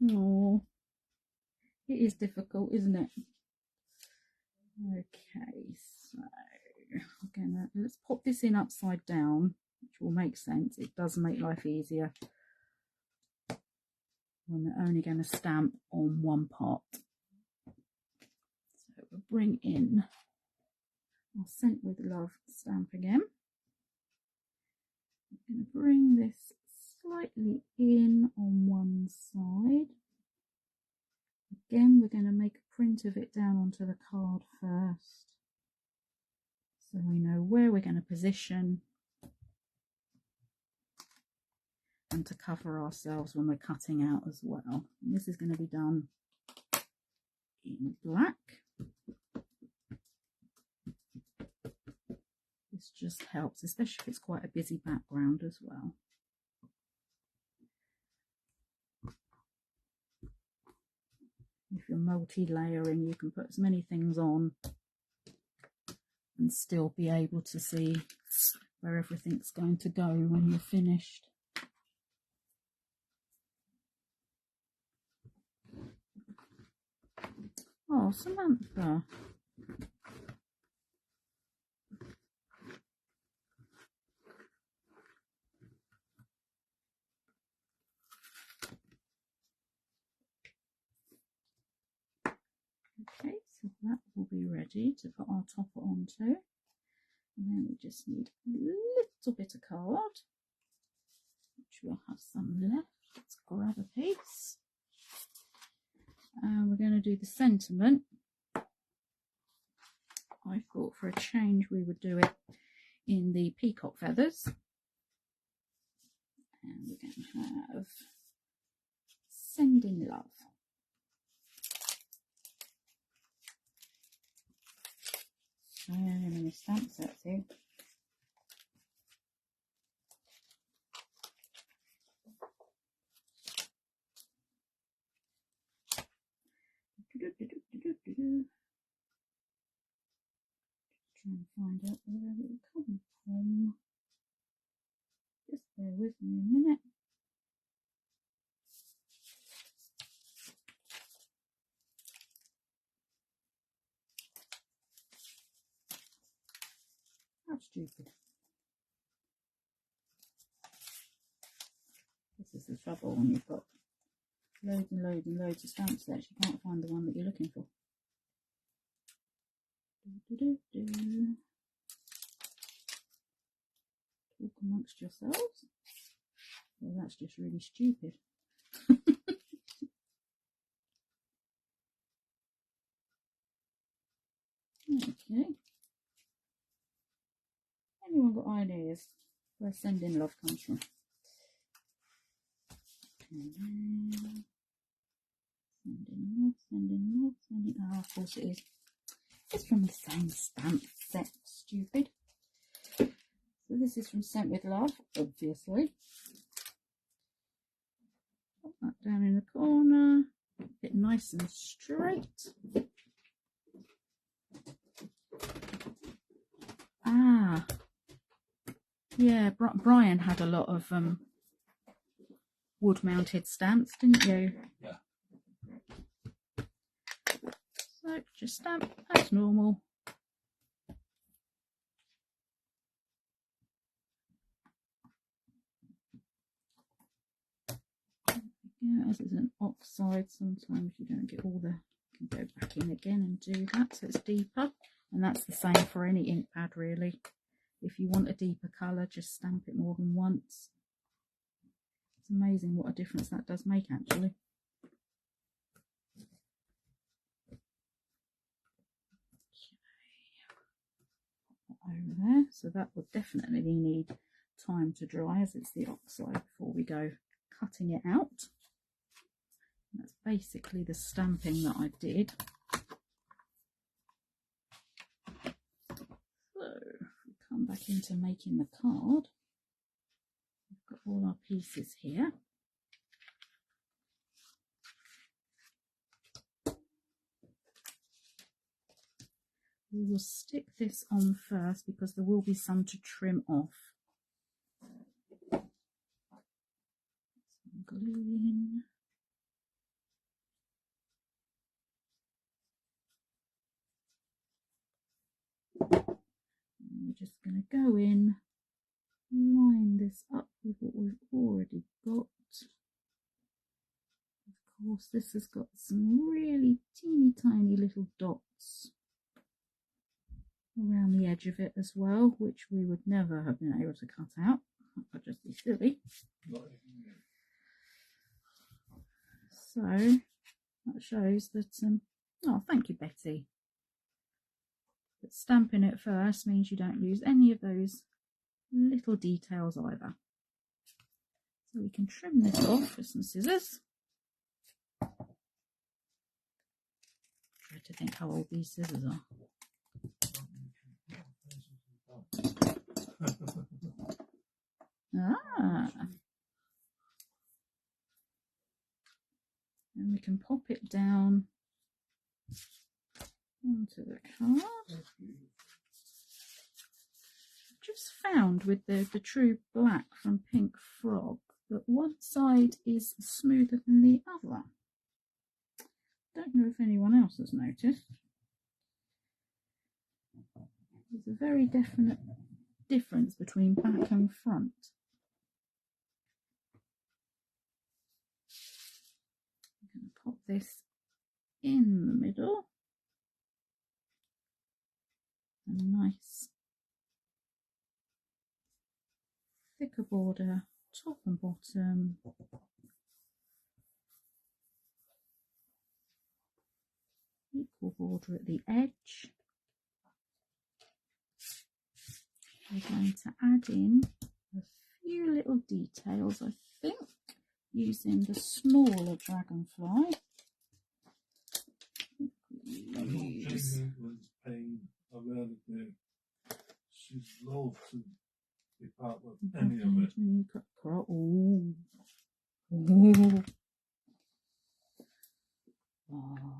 Oh, it is difficult, isn't it? Okay, so let's pop this in upside down, which will make sense. It does make life easier when we're only going to stamp on one part. So we'll bring in our Sent with Love stamp again. I'm going to bring this slightly in on one side. Again, we're going to make a print of it down onto the card first, so we know where we're going to position and to cover ourselves when we're cutting out as well. And this is going to be done in black. This just helps, especially if it's quite a busy background as well. If you're multi-layering, you can put as many things on and still be able to see where everything's going to go when you're finished. Oh, Samantha, be ready to put our topper onto. And then we just need a little bit of card, which we'll have some left. Let's grab a piece. And we're going to do the sentiment. I thought for a change we would do it in the peacock feathers. And we're going to have sending love. So many stamp sets here. Try and find out where it will come from. Just bear with me a minute. How stupid. This is the trouble when you've got loads and loads and loads of stamp sets. You can't find the one that you're looking for. Talk amongst yourselves. Well, that's just really stupid. Okay. Anyone got ideas where sending love comes from? Sending love, sending love, sending. Oh, of course it is. It's from the same stamp set. Stupid. So this is from Sent with Love, obviously. Put that down in the corner. Keep it nice and straight. Ah, yeah. Brian had a lot of wood-mounted stamps, didn't you? Yeah. So just stamp as normal. Yeah, as it's an oxide, sometimes you don't get all the. You can go back in again and do that, so it's deeper. And that's the same for any ink pad, really. If you want a deeper colour, just stamp it more than once. It's amazing what a difference that does make, actually. Over there, so that will definitely need time to dry as it's the oxide before we go cutting it out. And that's basically the stamping that I did. So if we come back into making the card, we've got all our pieces here. We will stick this on first because there will be some to trim off. Some glue in. And we're just going to go in, line this up with what we've already got. Of course, this has got some really teeny tiny little dots around the edge of it as well, which we would never have been able to cut out. That would just be silly. So that shows that, oh, thank you, Betty. But stamping it first means you don't lose any of those little details either. So we can trim this off with some scissors. Try to think how old these scissors are. Ah. And we can pop it down onto the card. Just found with the true black from Pink Frog that one side is smoother than the other. Don't know if anyone else has noticed. There's a very definite difference between back and front. I'm going to pop this in the middle. a nice thicker border, top and bottom. Equal border at the edge. We're going to add in a few little details, I think, using the smaller dragonfly. I'm not drinking England's pain. I rarely do. She's loath to be part of any of it. Ooh. Ooh. Oh,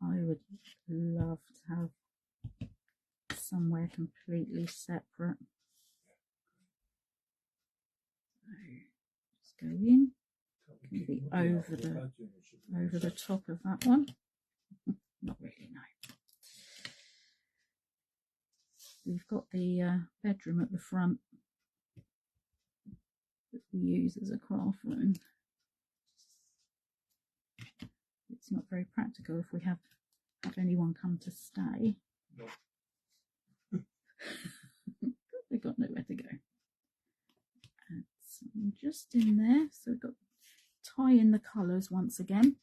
I would love to have somewhere completely separate. Just go in. Can be over the top of that one. Not really, no. We've got the bedroom at the front that we use as a craft room. It's not very practical if we have anyone come to stay. No. We've got nowhere to go. Add some just in there. So we've got tie in the colours once again.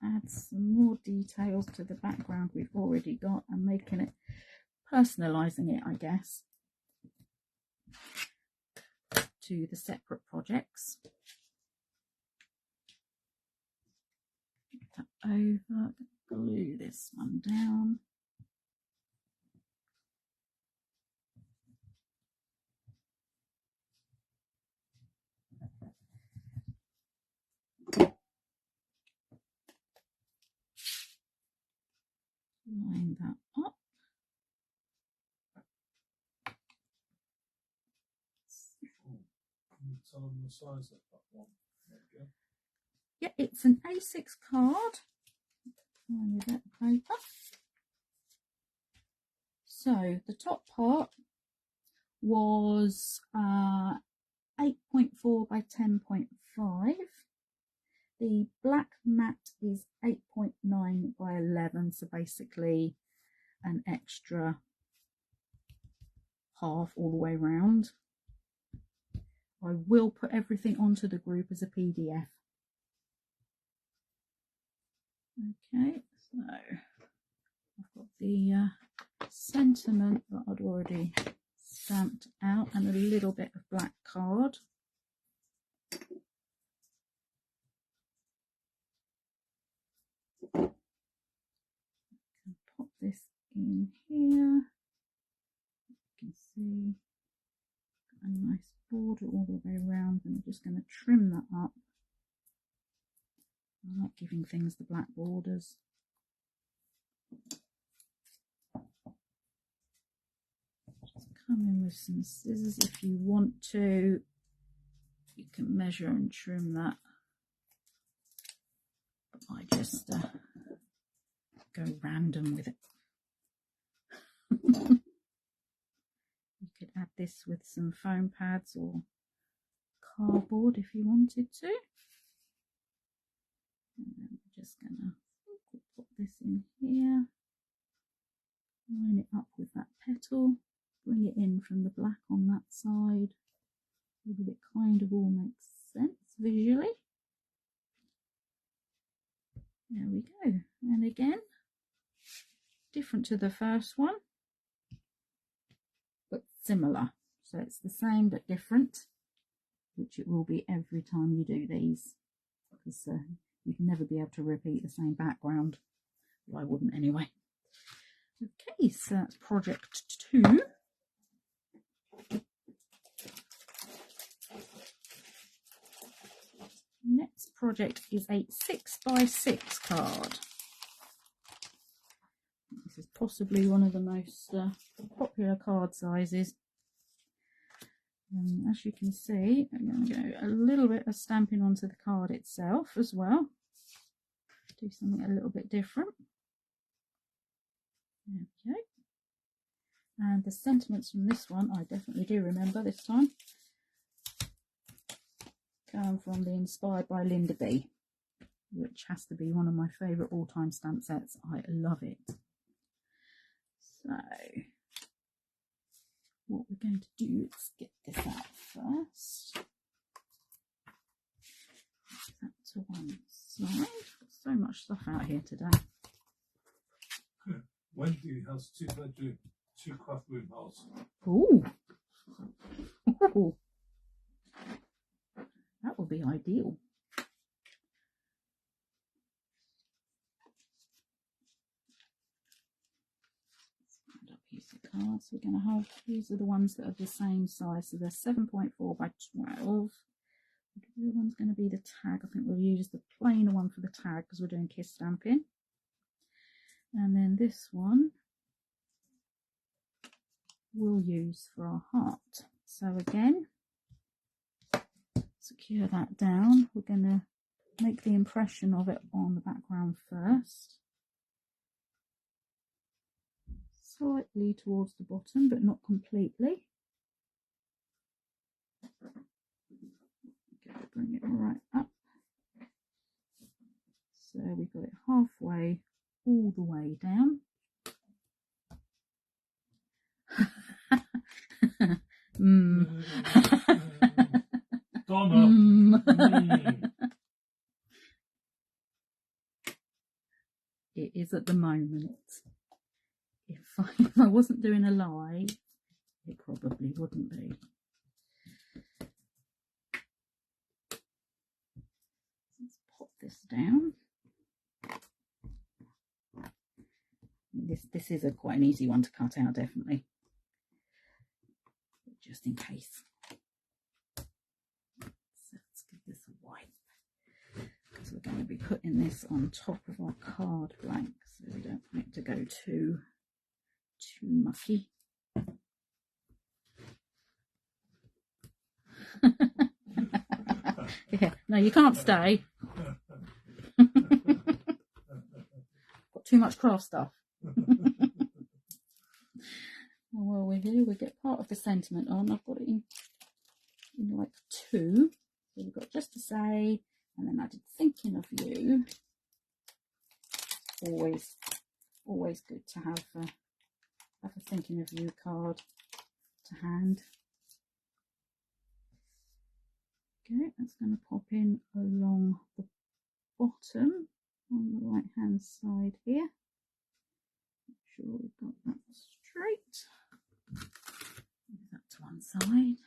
Add some more details to the background we've already got and making it, personalising it, I guess, to the separate projects. Get that over, glue this one down. Line that up. Can you tell them the size of that one? There Yeah, it's an A6 card. With that paper. So the top part was 8.4 by 10.5. The black mat is 8.9 by 11, so basically an extra half all the way around. I will put everything onto the group as a PDF. Okay, so I've got the sentiment that I'd already stamped out and a little bit of black card. I can pop this in here. You can see a nice border all the way around, and I'm just going to trim that up. I like giving things the black borders. Just come in with some scissors if you want to. You can measure and trim that. But I just go random with it. You could add this with some foam pads or cardboard if you wanted to. And then we're just gonna put this in here, line it up with that petal, bring it in from the black on that side, so that it kind of all makes sense visually. There we go. And again, different to the first one, but similar. So it's the same but different, which it will be every time you do these, because you'd never be able to repeat the same background. Well, I wouldn't anyway. Okay, so that's project 2. Next project is a 6x6 card. This is possibly one of the most popular card sizes. As you can see, I'm going to go a little bit of stamping onto the card itself as well. Do something a little bit different. Okay. And the sentiments from this one, I definitely do remember this time. Come from the Inspired by Linda B. which has to be one of my favourite all-time stamp sets. I love it. So what we're going to do is get this out first. Put that to one side. Got so much stuff out here today. Wendy has 2-bedroom, 2-craft room house. Ooh. Ooh. That would be ideal. Stand up piece of cards. We're going to have, these are the ones that are the same size, so they're 7.4 by 12. The other one's going to be the tag. I think we'll use the plainer one for the tag because we're doing kiss stamping. And then this one we'll use for our heart. So again, secure that down. We're going to make the impression of it on the background first. Slightly towards the bottom, but not completely. Okay, bring it right up. So we've got it halfway, all the way down. Donna. It is at the moment. If I wasn't doing a live, it probably wouldn't be. Let's pop this down. This is quite an easy one to cut out, definitely. But just in case. So let's give this a wipe. So we're going to be putting this on top of our card blank, so we don't want it to go too mucky. Yeah, no, you can't stay. Got too much craft stuff. Well, we're here. We get part of the sentiment on. I've got it in like 2. So we've got just to say, and then I did thinking of you. Always good to have a thinking of you card to hand. Okay, that's going to pop in along the bottom on the right hand side here. Make sure we've got that straight. Move that to one side.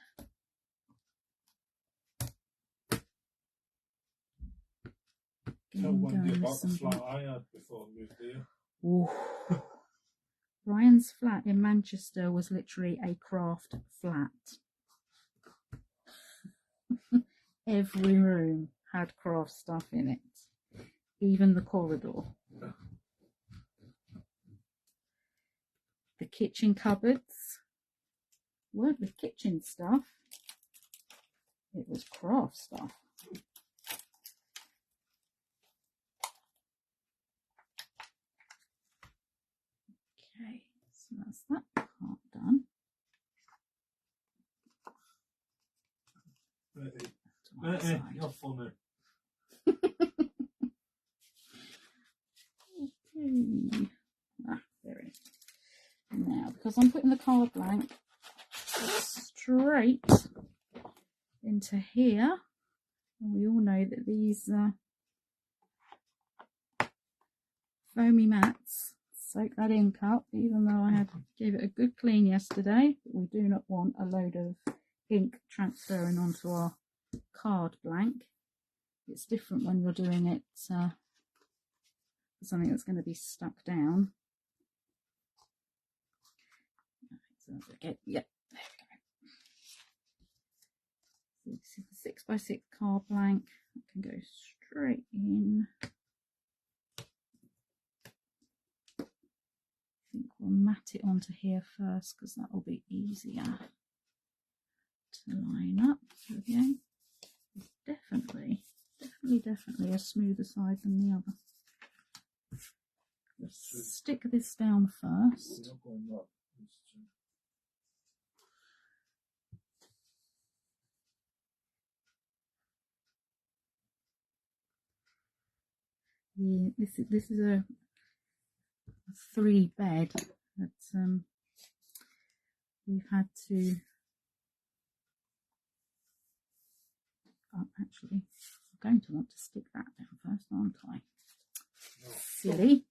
Tell Wendy about the flat I had before I moved here. Ooh. Ryan's flat in Manchester was literally a craft flat. Every room had craft stuff in it, even the corridor. The kitchen cupboards weren't the kitchen stuff, it was craft stuff. Okay, so that's that part done. You're funny. Okay. There it is. Now, because I'm putting the card blank straight into here, and we all know that these foamy mats soak that ink up, even though I gave it a good clean yesterday. But we do not want a load of ink transferring onto our card blank. It's different when you're doing it for something that's going to be stuck down. So okay, yep, there we go. So this is the 6x6 card blank. I can go straight in. I think we'll mat it onto here first because that will be easier to line up. So again, it's definitely a smoother side than the other. Let's stick this down first. Yeah, this is a 3-bed that we've had to. Oh, actually, I'm going to want to stick that down first, aren't I? No. Silly.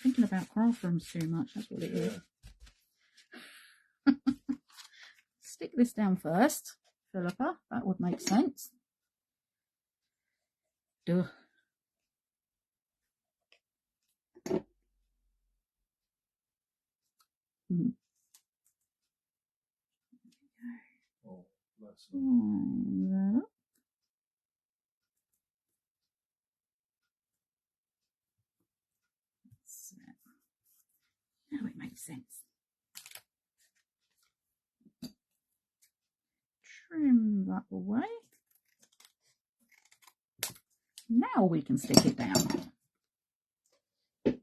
Thinking about craft rooms too much. That's what it is. Stick this down first, Phillipa. That would make sense. Duh. Oh, bless her. Line that up. So, now it makes sense. Trim that away. Now we can stick it down. Try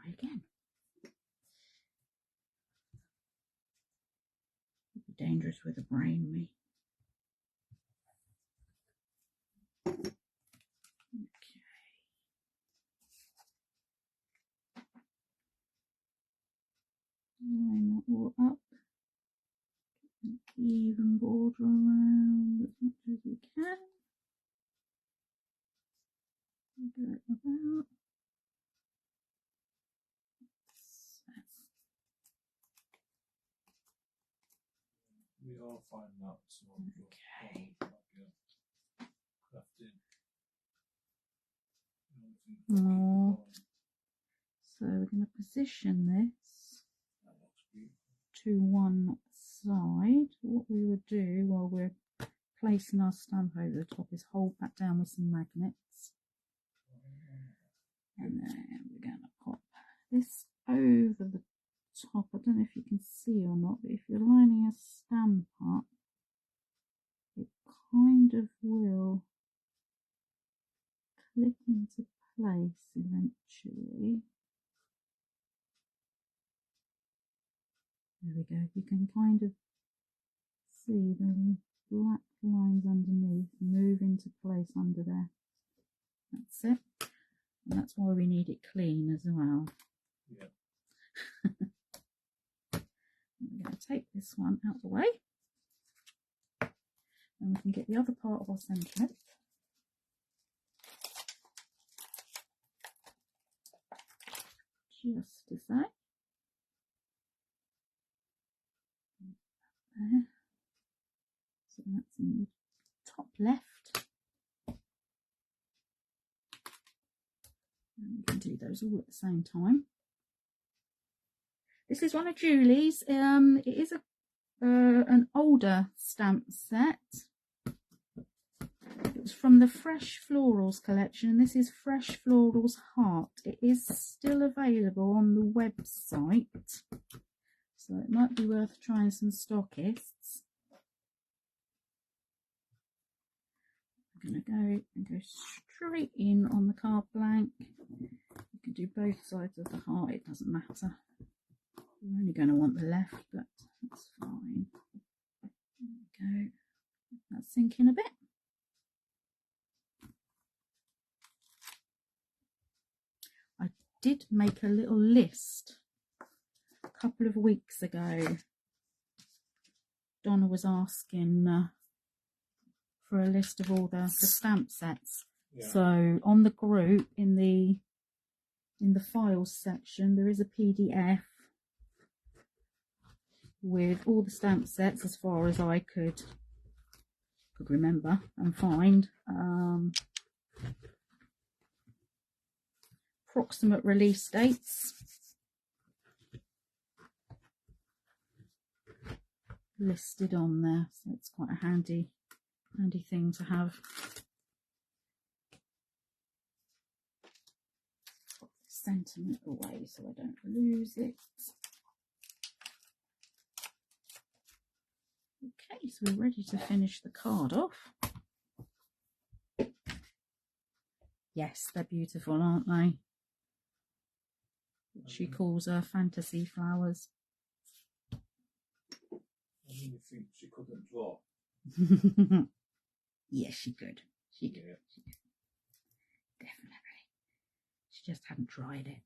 again. It'd be dangerous with a brain, me. Okay. Line that all up. An even border around as much as we can. Go about. We are finding out some of the Okay. crafting. Oh. So we're going to position this That looks beautiful. to one side. What we would do while we're placing our stamp over the top is hold that down with some magnets. And then we're going to pop this over the top. I don't know if you can see or not, but if you're lining a stamp up, it kind of will click into place eventually. There we go. You can kind of see the black lines underneath move into place under there. That's it. And that's why we need it clean as well. Yeah. We're going to take this one out of the way. And we can get the other part of our sentiment. Just as that. There. So that's in the top left. And we can do those all at the same time. This is one of Julie's. It is an older stamp set. It was from the Fresh Florals collection. This is Fresh Florals Heart. It is still available on the website, so it might be worth trying some stockists. I'm going to go and go straight in on the card blank. You can do both sides of the heart, it doesn't matter. You're only going to want the left, but that's fine. There we go. That's sinking a bit. I did make a little list a couple of weeks ago. Donna was asking for a list of all the stamp sets. Yeah. So on the group in the files section there is a PDF with all the stamp sets as far as I could remember and find. Approximate release dates listed on there, so it's quite a handy thing to have. Put the sentiment away so I don't lose it. Okay, so we're ready to finish the card off. Yes, they're beautiful, aren't they? She calls her fantasy flowers. I really think she couldn't draw. Yes, she could. She could. Yeah. She could. definitely. She just hadn't tried it.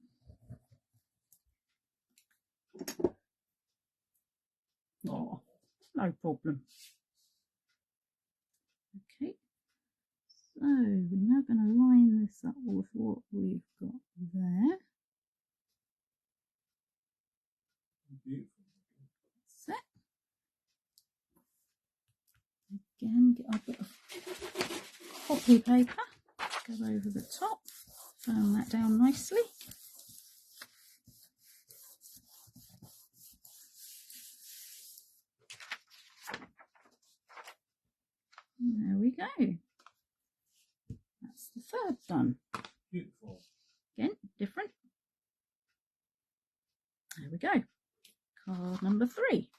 Oh, no problem. Okay, so we're now going to line this up with what we've got there. Beautiful. Set. Again, get our bit of copy paper, go over the top, firm that down nicely. And there we go. That's the third done. Beautiful. Again, different. There we go. Card number 3.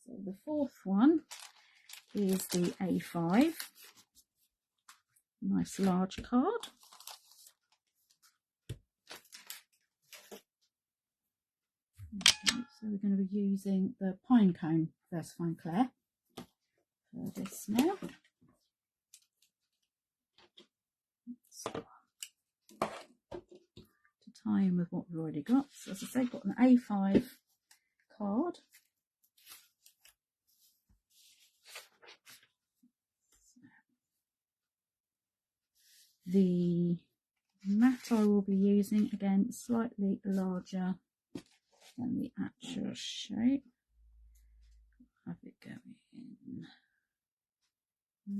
So the fourth one is the A5. Nice large card. Okay, so we're going to be using the pine cone Versafine Claire for this now. To tie in with what we've already got. So as I say, got an A5 card. The mat I will be using, again, slightly larger than the actual shape. Have it going in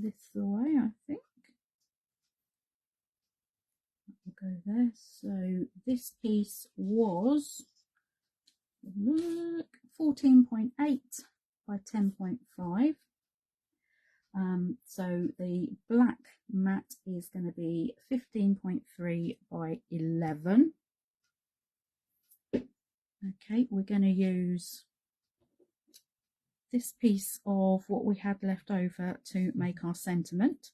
this way, I think. That will go there. So this piece was 14.8 by 10.5. So the black mat is going to be 15.3 by 11. Okay, we're going to use this piece of what we had left over to make our sentiment.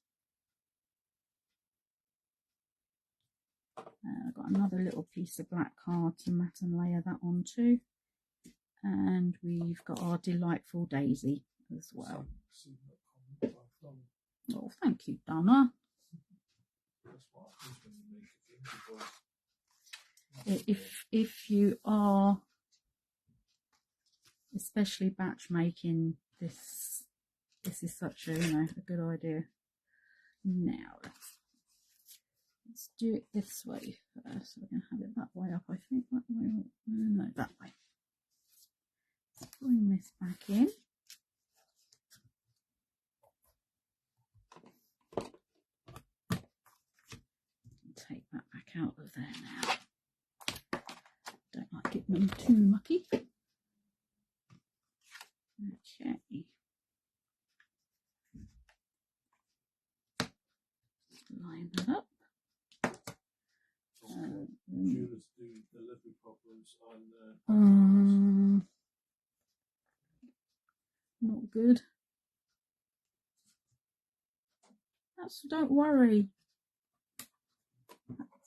I've got another little piece of black card to mat and layer that onto. And we've got our delightful daisy as well. Oh, thank you, Donna. If you are especially batch making, this is such a a good idea. Now let's do it this way first. We're going to have it that way up, I think. That way, no, that way. Let's bring this back in. Take that back out of there now. Don't like getting them too mucky. Okay. Line that up. Not good. Don't worry.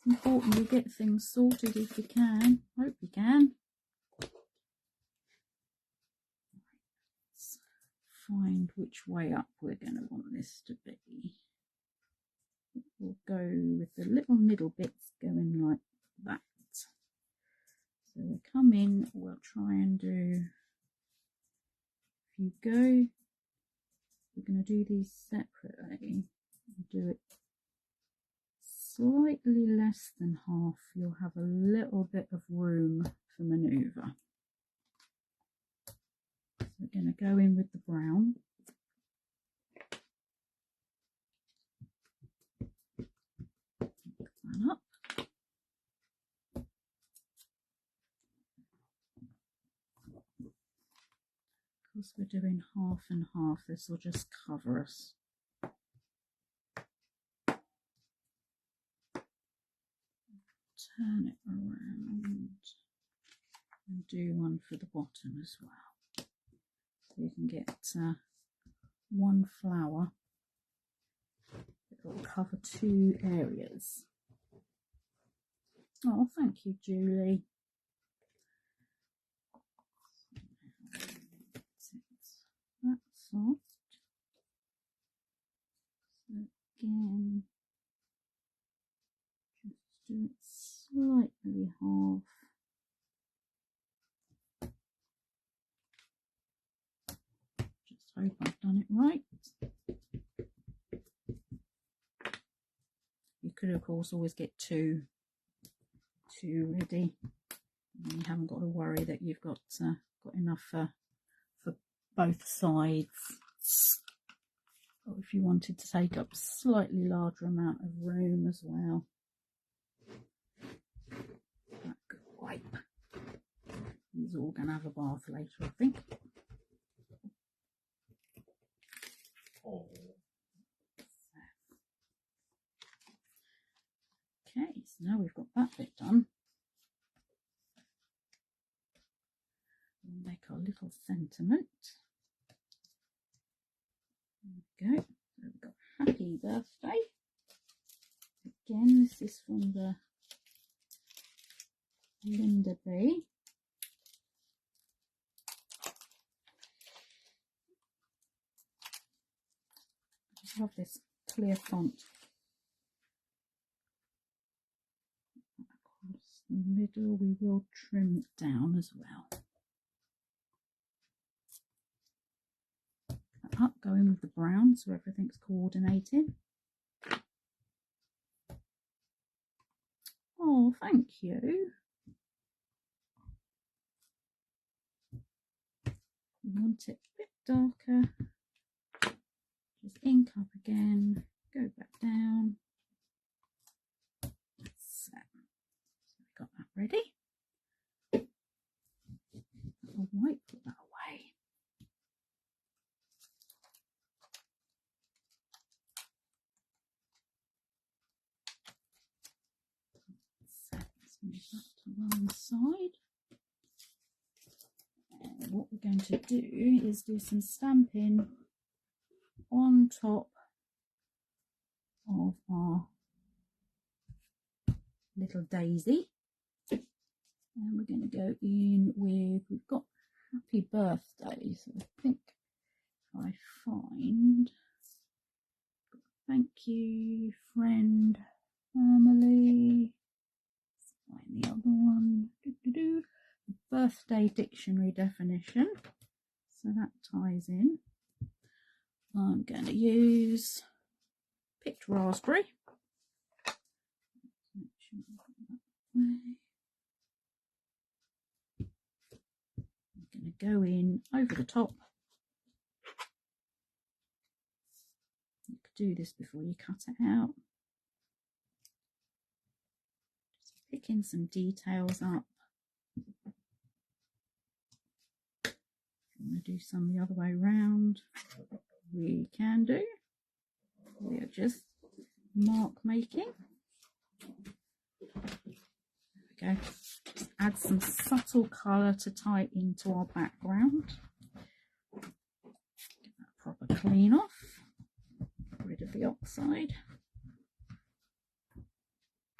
It's important you get things sorted if you can. Hope you can. Let's find which way up we're going to want this to be. We'll go with the little middle bits going like that. So we'll come in, we'll try and do, if you go, we're going to do these separately. Do it slightly less than half, you'll have a little bit of room for manoeuvre. So we're going to go in with the brown. Pick that up. Because we're doing half and half, this will just cover us. Turn it around and do one for the bottom as well. So you can get one flower. It will cover 2 areas. Oh, thank you, Julie. soft. So again, just do it slightly half. Just hope I've done it right. You could of course always get two ready. And you haven't got to worry that you've got enough for both sides. Or if you wanted to take up a slightly larger amount of room as well. That good wipe. He's all going to have a bath later, I think. Oh. Okay, so now we've got that bit done. We'll make our little sentiment. There we go. So we've got happy birthday. Again, this is from the Linda B. I just love this clear font. Across the middle, we will trim it down as well. Up, going with the brown so everything's coordinated. Oh, thank you. You want it a bit darker. Just ink up again, go back down. So we've got that ready. I'll wipe that away. So let's move that to one side. And what we're going to do is do some stamping on top of our little daisy. And we're going to go in with, we've got happy birthday, so I think if I find, thank you, friend, family, let's find the other one, birthday dictionary definition, so that ties in. I'm going to use picked raspberry. Make sure I've got that way. I'm going to go in over the top. You could do this before you cut it out. Just picking some details up. If you want to do some the other way around, we can do. We are just mark making. There we go. Just add some subtle colour to tie into our background. Get that proper clean off. Get rid of the oxide.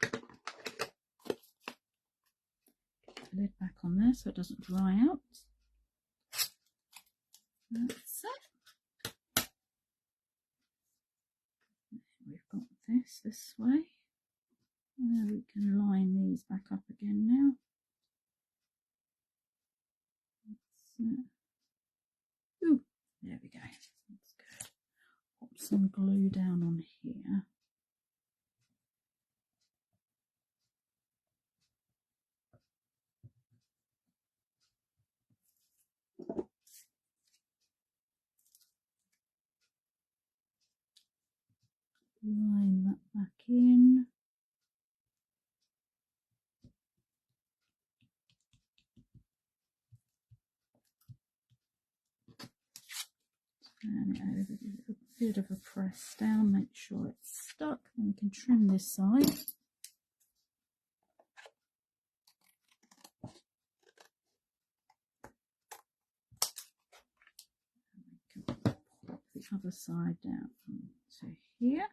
Get the lid back on there so it doesn't dry out. That's it. We've got this way. We can line these back up again now. Ooh, there we go. That's good. Pop some glue down on here. Line that back in. Turn it over, give it a bit of a press down, make sure it's stuck, then we can trim this side. And we can pop the other side down to here.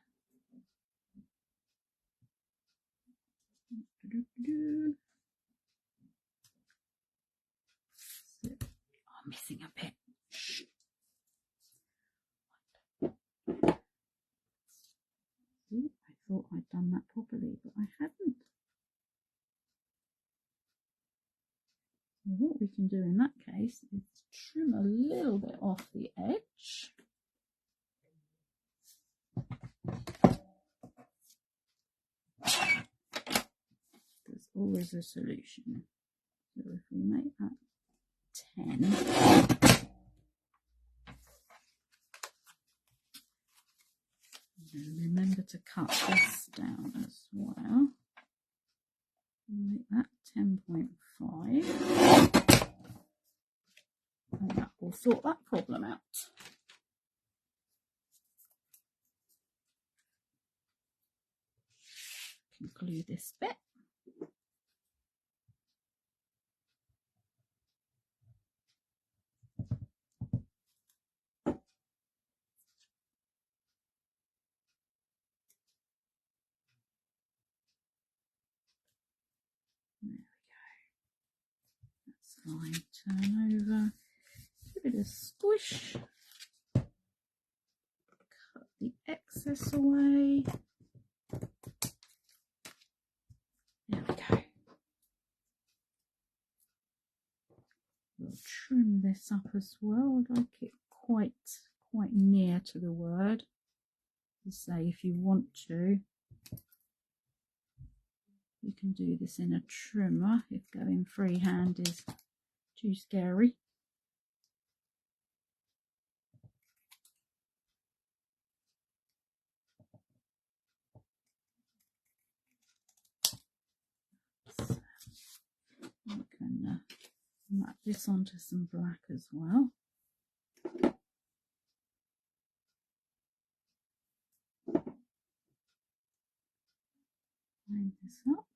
So, I'm missing a bit. can do in that case is trim a little bit off the edge. There's always a solution. So if we make that 10, and remember to cut this down as well. Make that 10.5, and that will sort that problem out. Glue this bit. There we go. That's fine. Turn over. Give it a squish. Cut the excess away. There we go. We'll trim this up as well. I'd like it quite near to the word. To say, if you want to, you can do this in a trimmer if going freehand is too scary. I can map this onto some black as well. Line this up.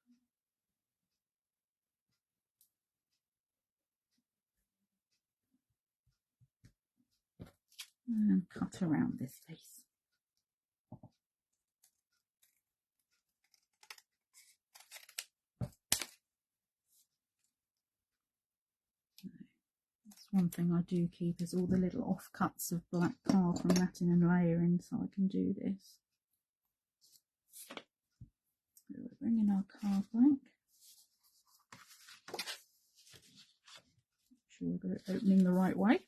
And cut around this piece. That's one thing I do keep, is all the little offcuts of black card from matting and layering, so I can do this. So we're bringing our card blank. Make sure we've got it opening the right way.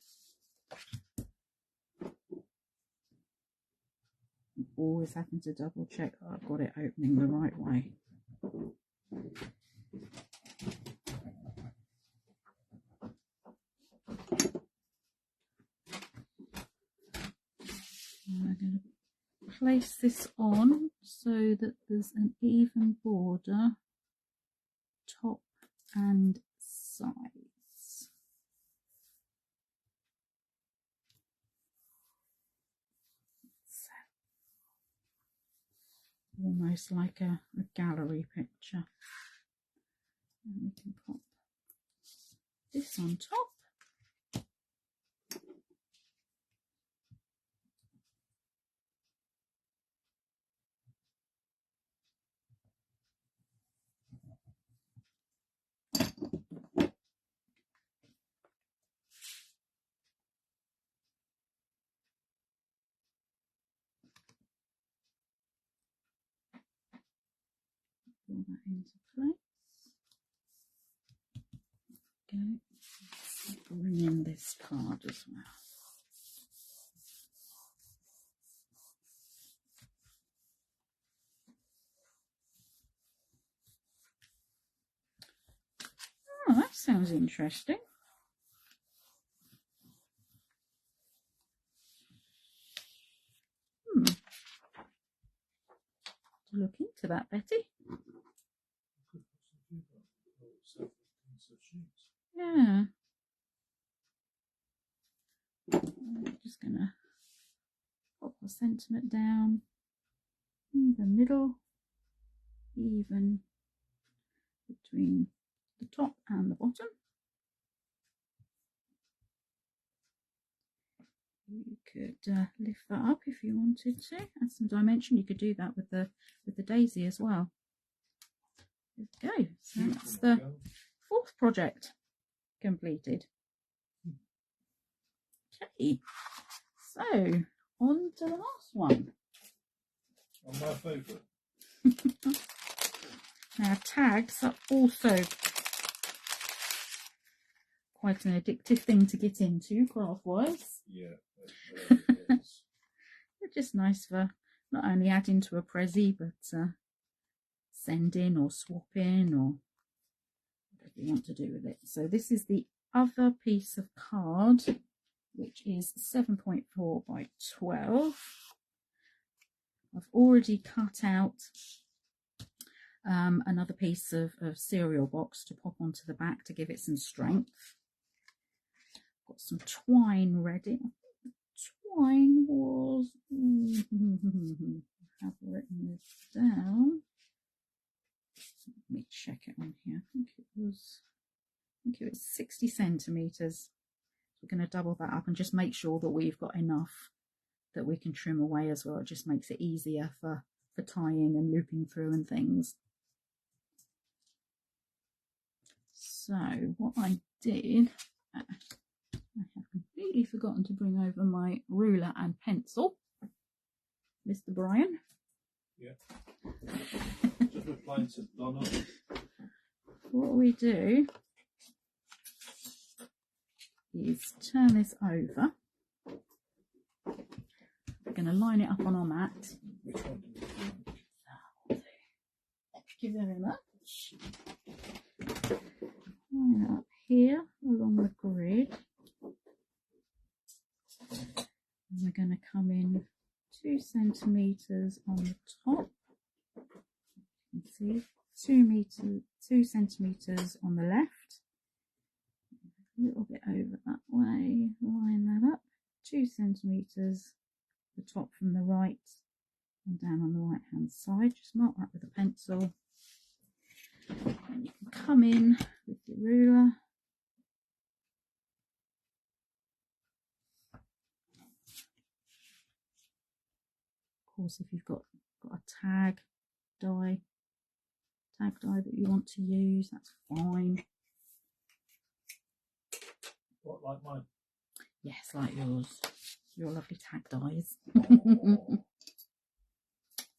I'm always having to double check that I've got it opening the right way. I'm going to place this on so that there's an even border top and sides. Almost like a gallery picture. And we can pop this on top. Pull that into place. Okay, bring in this card as well. Oh, that sounds interesting. To look into that, Betty. Yeah. I'm just gonna pop the sentiment down in the middle, even between the top and the bottom. You could lift that up if you wanted to, add some dimension. You could do that with the daisy as well. There we go. So that's the fourth project completed. Okay, so on to the last one. Oh, my favourite. Now tags are also quite an addictive thing to get into, craft-wise. Yeah, it really is. It's just nice for not only adding to a Prezi, but sending or swapping or whatever you want to do with it. So this is the other piece of card, which is 7.4 by 12. I've already cut out another piece of cereal box to pop onto the back to give it some strength. Got some twine ready. Twine was I have written this down. Let me check it on here. I think it was 60 centimeters. We're going to double that up and just make sure that we've got enough that we can trim away as well. It just makes it easier for tying and looping through and things. So what I did, I have completely forgotten to bring over my ruler and pencil, Mr. Brian. Yeah. Just replying to Donna. What we do is turn this over. We're going to line it up on our mat. Which one do you think? Thank you very much. Line it up here along the grid. And we're going to come in 2 centimeters on the top. You can see 2 centimeters on the left. A little bit over that way. Line that up. 2 centimeters the top from the right and down on the right hand side. Just mark that with a pencil. And you can come in with your ruler. Of course, if you've got a tag die that you want to use, that's fine. What, like mine? Yes, like yours. Your lovely tag dies. Oh.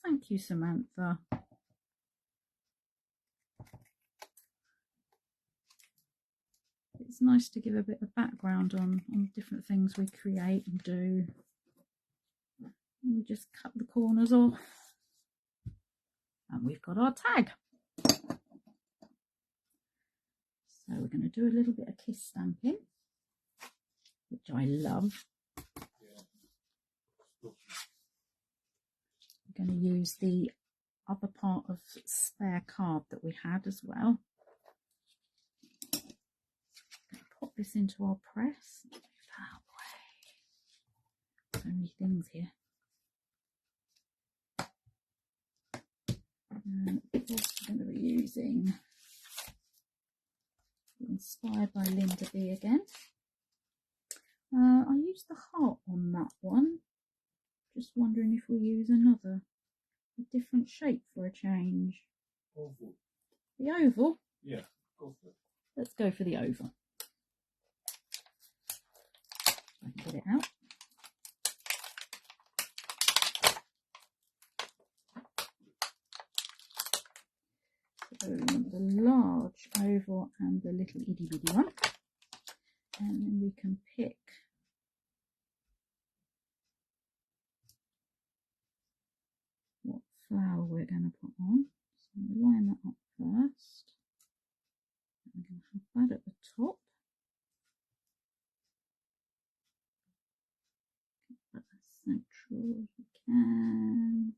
Thank you, Samantha. It's nice to give a bit of background on different things we create and do. And we just cut the corners off. And we've got our tag. So we're going to do a little bit of kiss stamping, which I love. We're going to use the other part of spare card that we had as well. Pop this into our press. Move that away. So many things here. And we're also going to be using Inspired by Linda B again. I used the heart on that one. Just wondering if we use a different shape for a change. Oval. The oval? Yeah, go for it. Let's go for the oval. I can get it out. So the large oval and the little itty bitty one. And then we can pick what flower we're going to put on. So we'll line that up first. We're going to have that at the top. Get that as central as we can.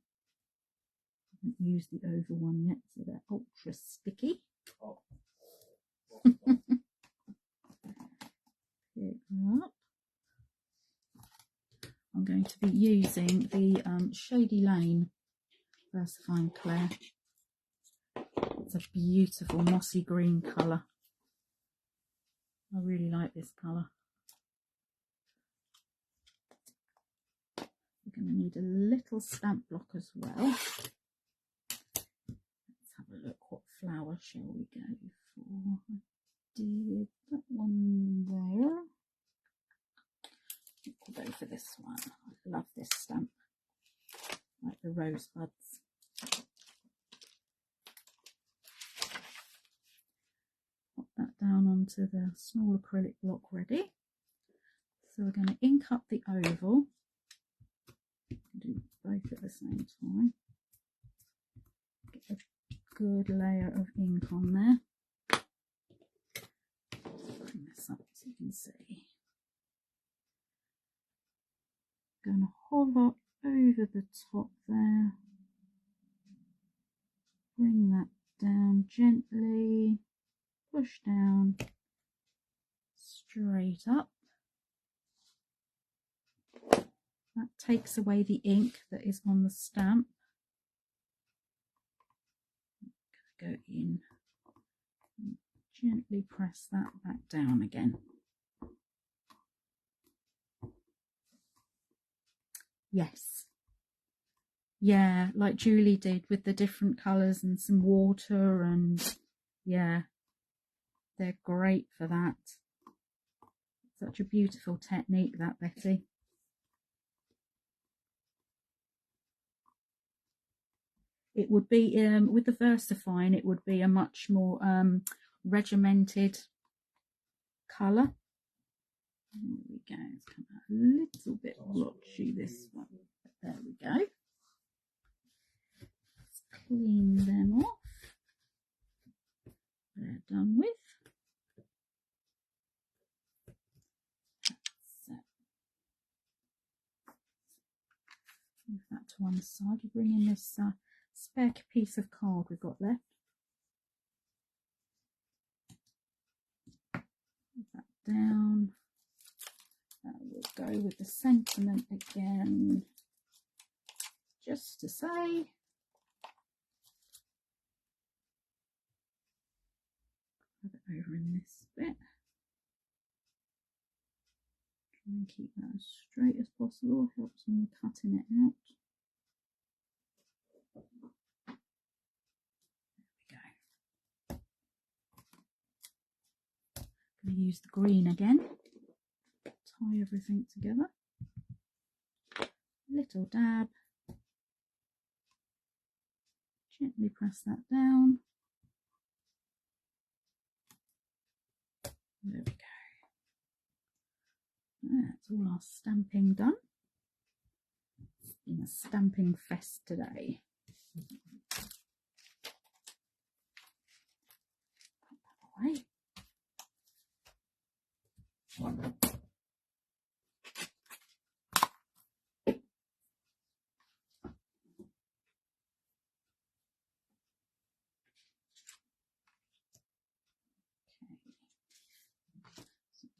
I haven't used the oval one yet, so they're ultra sticky. Oh. Pick that up. I'm going to be using the Shady Lane Versifying Clay. It's a beautiful mossy green colour. I really like this colour. We're going to need a little stamp block as well. Let's have a look. What flower shall we go for? I did that one there. We'll go for this one. I love this stamp. Like the rosebuds. Pop that down onto the small acrylic block ready. So we're going to ink up the oval. Do both at the same time. Get a good layer of ink on there. Bring this up so you can see. Going to hover over the top there. Bring that down gently. Push down. Straight up. That takes away the ink that is on the stamp. Go in and gently press that back down again. Yes. Yeah, like Julie did with the different colours and some water, and yeah, they're great for that. Such a beautiful technique, that, Betty. It would be, with the VersaFine, it would be a much more regimented colour. There we go. It's come out a little bit blotchy, this one. But there we go. Let's clean them off. They're done with. So, move that to one side. You bring in this spare piece of card we've got left. Move that down. We'll go with the sentiment again, just to say. Put it over in this bit. Try and keep that as straight as possible, helps when we're cutting it out. There we go. I'm going to use the green again. Tie everything together. Little dab. Gently press that down. There we go. That's all our stamping done. It's been a stamping fest today. Put that away. I'm going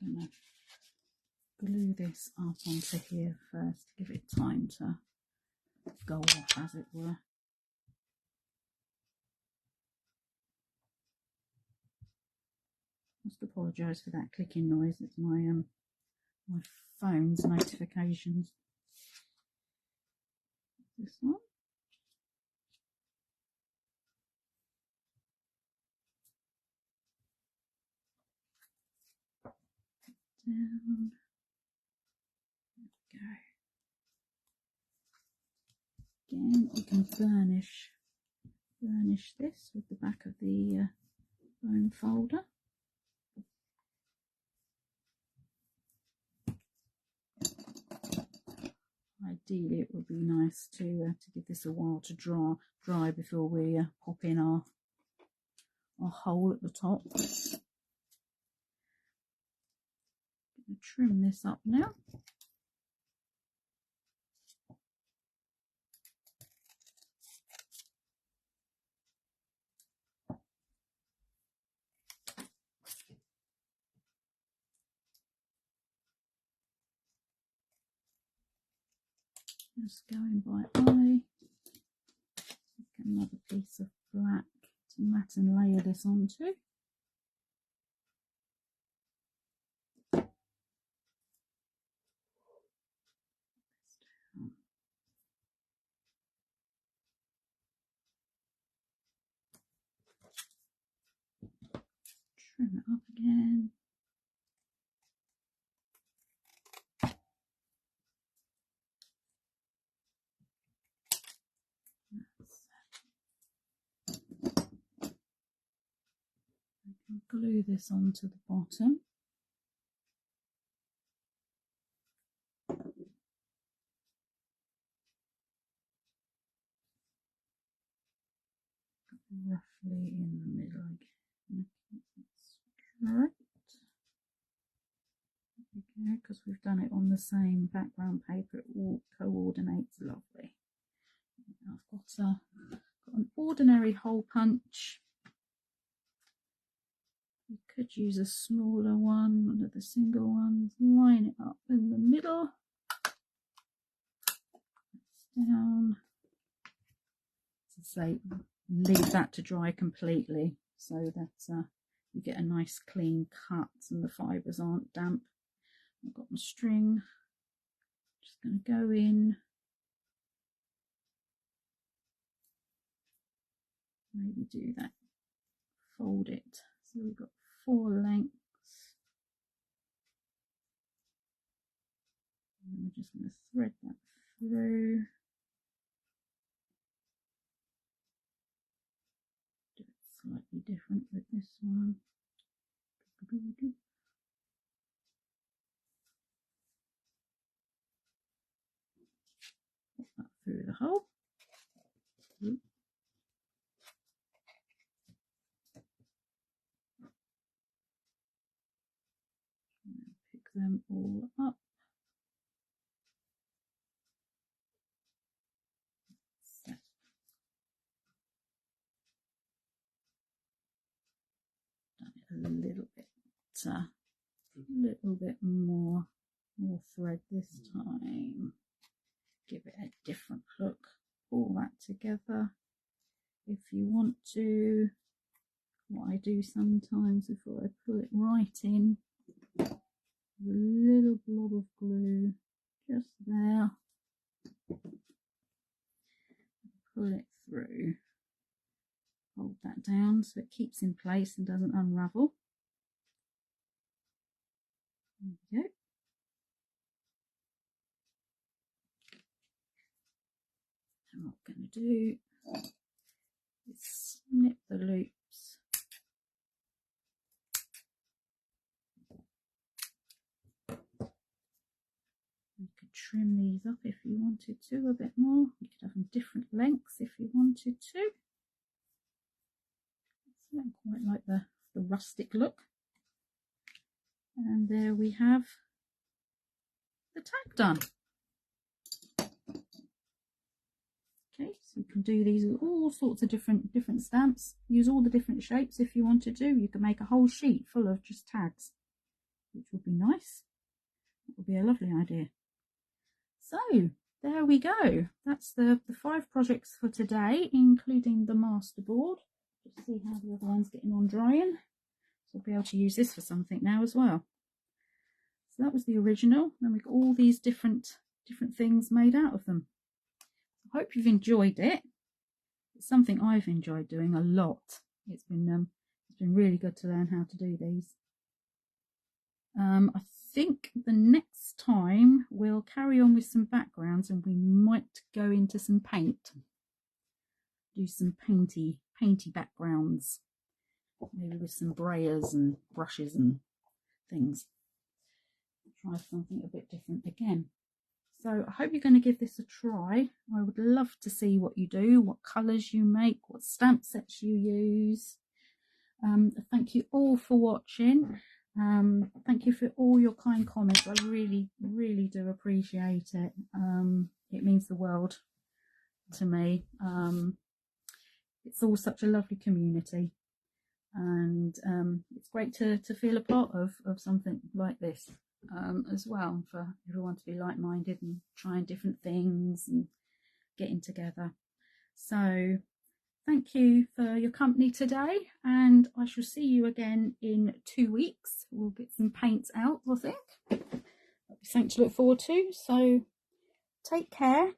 to glue this up onto here first to give it time to go off, as it were. Must apologise for that clicking noise. It's my my phone's notifications. This one. Down. There we go. Again, you can burnish this with the back of the bone folder. Ideally, it would be nice to give this a while to dry before we pop in our hole at the top. Going to trim this up now. Just going by eye. Get another piece of black to mat and layer this onto. Trim it up again. glue this onto the bottom. Roughly in the middle again. Straight. Because we've done it on the same background paper, it all coordinates lovely. I've got an ordinary hole punch. You could use a smaller one of the single ones. Line it up in the middle. Down. As I say, leave that to dry completely so that you get a nice clean cut and the fibres aren't damp. I've got my string. Just going to go in. Maybe do that. Fold it. So we've got 4 lengths. And we're just going to thread that through. Do it slightly different with this one. Put that through the hole. Pick them all up. Done it a little bit more thread this time. Give it a different look. Pull that together if you want to. What I do sometimes before I pull it right in, a little blob of glue just there. Pull it through. Hold that down so it keeps in place and doesn't unravel. There we go. And what I'm going to do is snip the loops. You could trim these up if you wanted to a bit more. You could have them different lengths if you wanted to. I don't quite like the rustic look. And there we have the tag done. Okay, so you can do these with all sorts of different stamps. Use all the different shapes if you wanted to. You can make a whole sheet full of just tags, which would be nice. That would be a lovely idea. So there we go. That's the 5 projects for today, including the masterboard. Just see how the other one's getting on drying. So I'll be able to use this for something now as well. So that was the original. Then we've got all these different things made out of them. I hope you've enjoyed it. It's something I've enjoyed doing a lot. It's been really good to learn how to do these. I think the next time we'll carry on with some backgrounds and we might go into some paint. Do some painty backgrounds. Maybe with some brayers and brushes and things. Try something a bit different again. So I hope you're going to give this a try. I would love to see what you do, what colours you make, what stamp sets you use. Thank you all for watching. Thank you for all your kind comments. I really do appreciate it. It means the world to me. It's all such a lovely community, and it's great to feel a part of something like this as well, for everyone to be like-minded and trying different things and getting together. So thank you for your company today, and I shall see you again in 2 weeks. We'll get some paints out, I think. That'll be something to look forward to. So take care,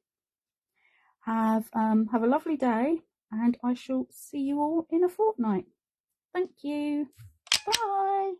have a lovely day, and I shall see you all in a fortnight. Thank you. Bye.